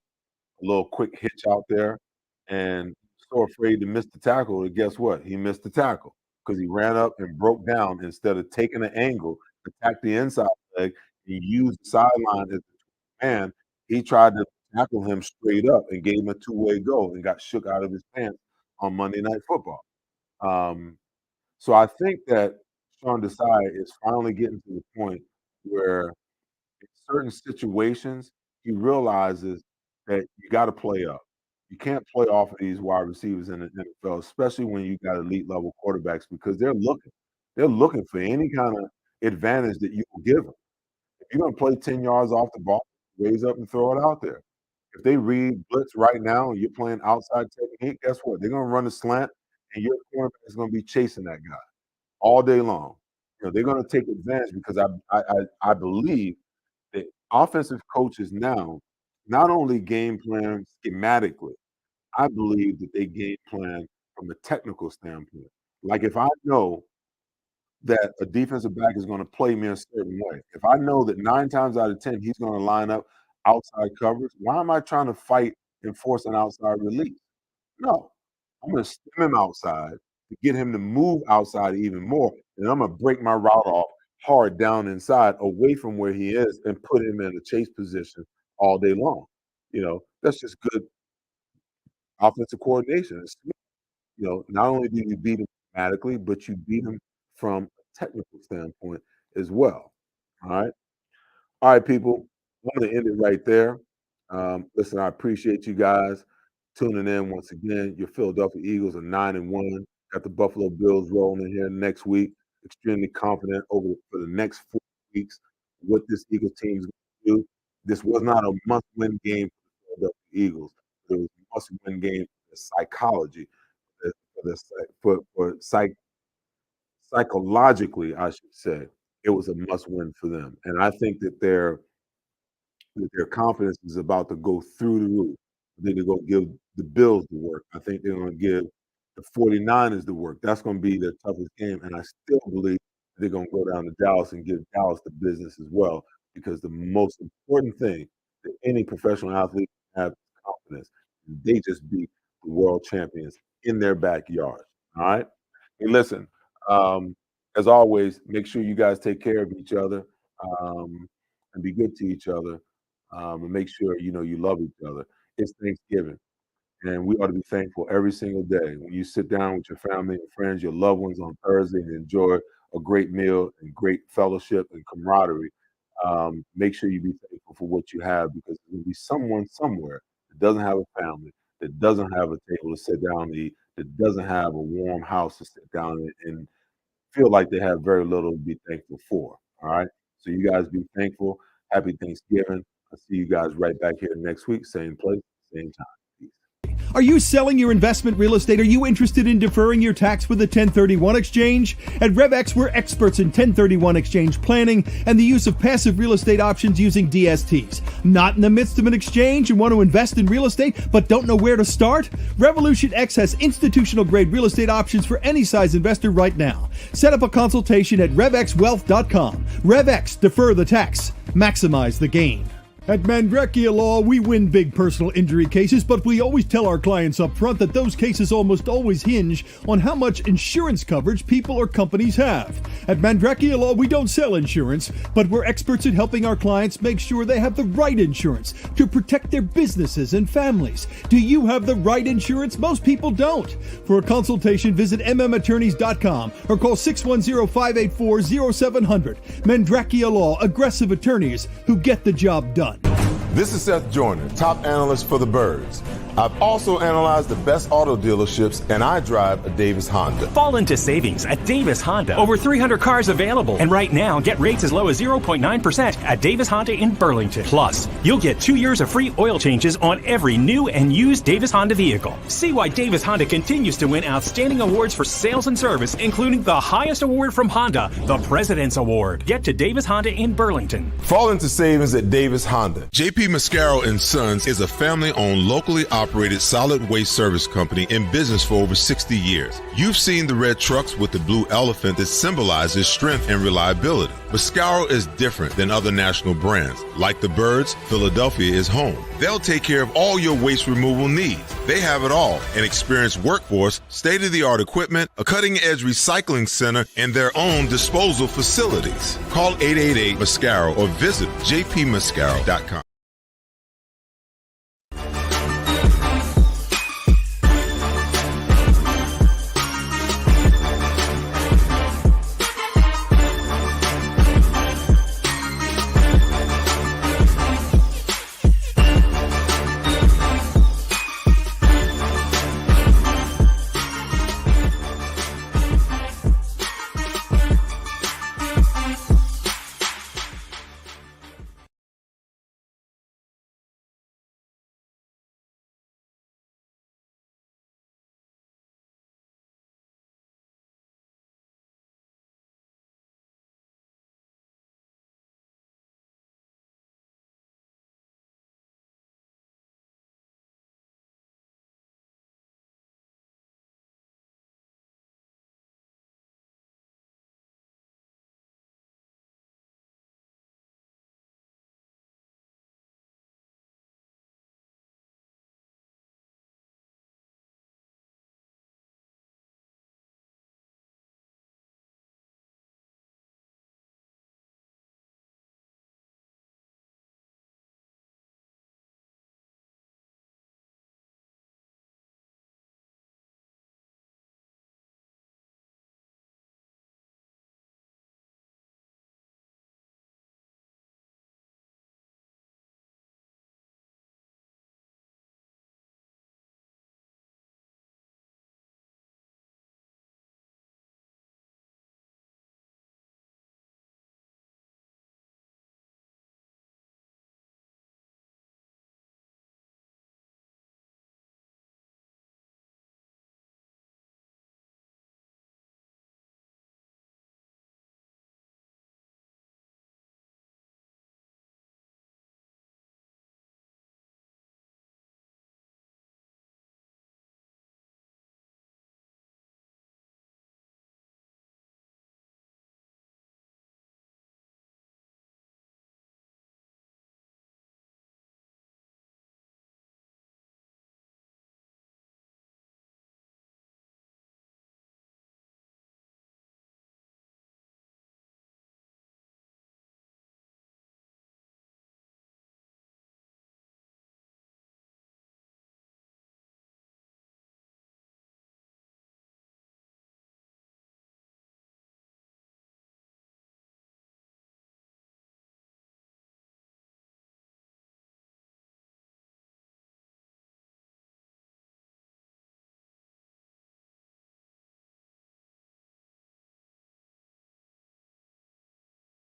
little quick hitch out there, and so afraid to miss the tackle. And guess what? He missed the tackle because he ran up and broke down instead of taking an angle, attack the inside leg, and use the sideline as a man. He tried to tackle him straight up and gave him a two-way go and got shook out of his pants on Monday Night Football. Um, so I think that Sean Desai is finally getting to the point where in certain situations, he realizes that you gotta play up. You can't play off of these wide receivers in the NFL, especially when you got elite level quarterbacks because they're looking. They're looking for any kinda advantage that you can give them. If you're gonna play 10 yards off the ball, raise up and throw it out there. If they read blitz right now and you're playing outside technique, guess what? They're gonna run a slant and your cornerback is gonna be chasing that guy all day long. They're gonna take advantage because I believe the offensive coaches now not only game plan schematically, I believe that they game plan from a technical standpoint. Like if I know that a defensive back is going to play me a certain way, if I know that 9 times out of 10 he's going to line up outside coverage, why am I trying to fight and force an outside release? No, I'm going to stem him outside to get him to move outside even more, and I'm going to break my route off hard down inside away from where he is and put him in a chase position all day long. That's just good offensive coordination. Not only do you beat him thematically, but you beat him from a technical standpoint as well. All right. All right, people. I'm going to end it right there. Listen, I appreciate you guys tuning in once again. Your Philadelphia Eagles are 9-1. Got the Buffalo Bills rolling in here next week. Extremely confident for the next 4 weeks what this Eagles team is going to do. This was not a must-win game for the Philadelphia Eagles. It was a must-win game for the psychology, psychologically, I should say. It was a must-win for them, and I think that their confidence is about to go through the roof. I think they're going to give the Bills the work. I think they're going to give the 49ers the work. That's going to be their toughest game, and I still believe they're going to go down to Dallas and give Dallas the business as well, because the most important thing that any professional athlete have is confidence. They just beat the world champions in their backyard. All right? Hey, listen, as always, make sure you guys take care of each other and be good to each other, and make sure you love each other. It's Thanksgiving, and we ought to be thankful every single day. When you sit down with your family and friends, your loved ones on Thursday, and enjoy a great meal and great fellowship and camaraderie, make sure you be thankful for what you have, because there's going to be someone somewhere that doesn't have a family, that doesn't have a table to sit down and eat, that doesn't have a warm house to sit down and feel like they have very little to be thankful for. All right? So you guys be thankful. Happy Thanksgiving. I'll see you guys right back here next week, same place, same time. Are you selling your investment real estate? Are you interested in deferring your tax with a 1031 exchange? At RevX, we're experts in 1031 exchange planning and the use of passive real estate options using DSTs. Not in the midst of an exchange and want to invest in real estate but don't know where to start? Revolution X has institutional grade real estate options for any size investor right now. Set up a consultation at RevXWealth.com. RevX, defer the tax, maximize the gain. At Mandrecchia Law, we win big personal injury cases, but we always tell our clients up front that those cases almost always hinge on how much insurance coverage people or companies have. At Mandrecchia Law, we don't sell insurance, but we're experts in helping our clients make sure they have the right insurance to protect their businesses and families. Do you have the right insurance? Most people don't. For a consultation, visit mmattorneys.com or call 610-584-0700. Mandrecchia Law, aggressive attorneys who get the job done. This is Seth Joyner, top analyst for the Birds. I've also analyzed the best auto dealerships, and I drive a Davis Honda. Fall into savings at Davis Honda. Over 300 cars available. And right now, get rates as low as 0.9% at Davis Honda in Burlington. Plus, you'll get 2 years of free oil changes on every new and used Davis Honda vehicle. See why Davis Honda continues to win outstanding awards for sales and service, including the highest award from Honda, the President's Award. Get to Davis Honda in Burlington. Fall into savings at Davis Honda. JP Mascaro and Sons is a family-owned, locally operated solid waste service company in business for over 60 years. You've seen the red trucks with the blue elephant that symbolizes strength and reliability. Mascaro is different than other national brands. Like the Birds, Philadelphia is home. They'll take care of all your waste removal needs. They have it all: an experienced workforce, state-of-the-art equipment, a cutting-edge recycling center, and their own disposal facilities. Call 888-MASCARO or visit jpmascaro.com.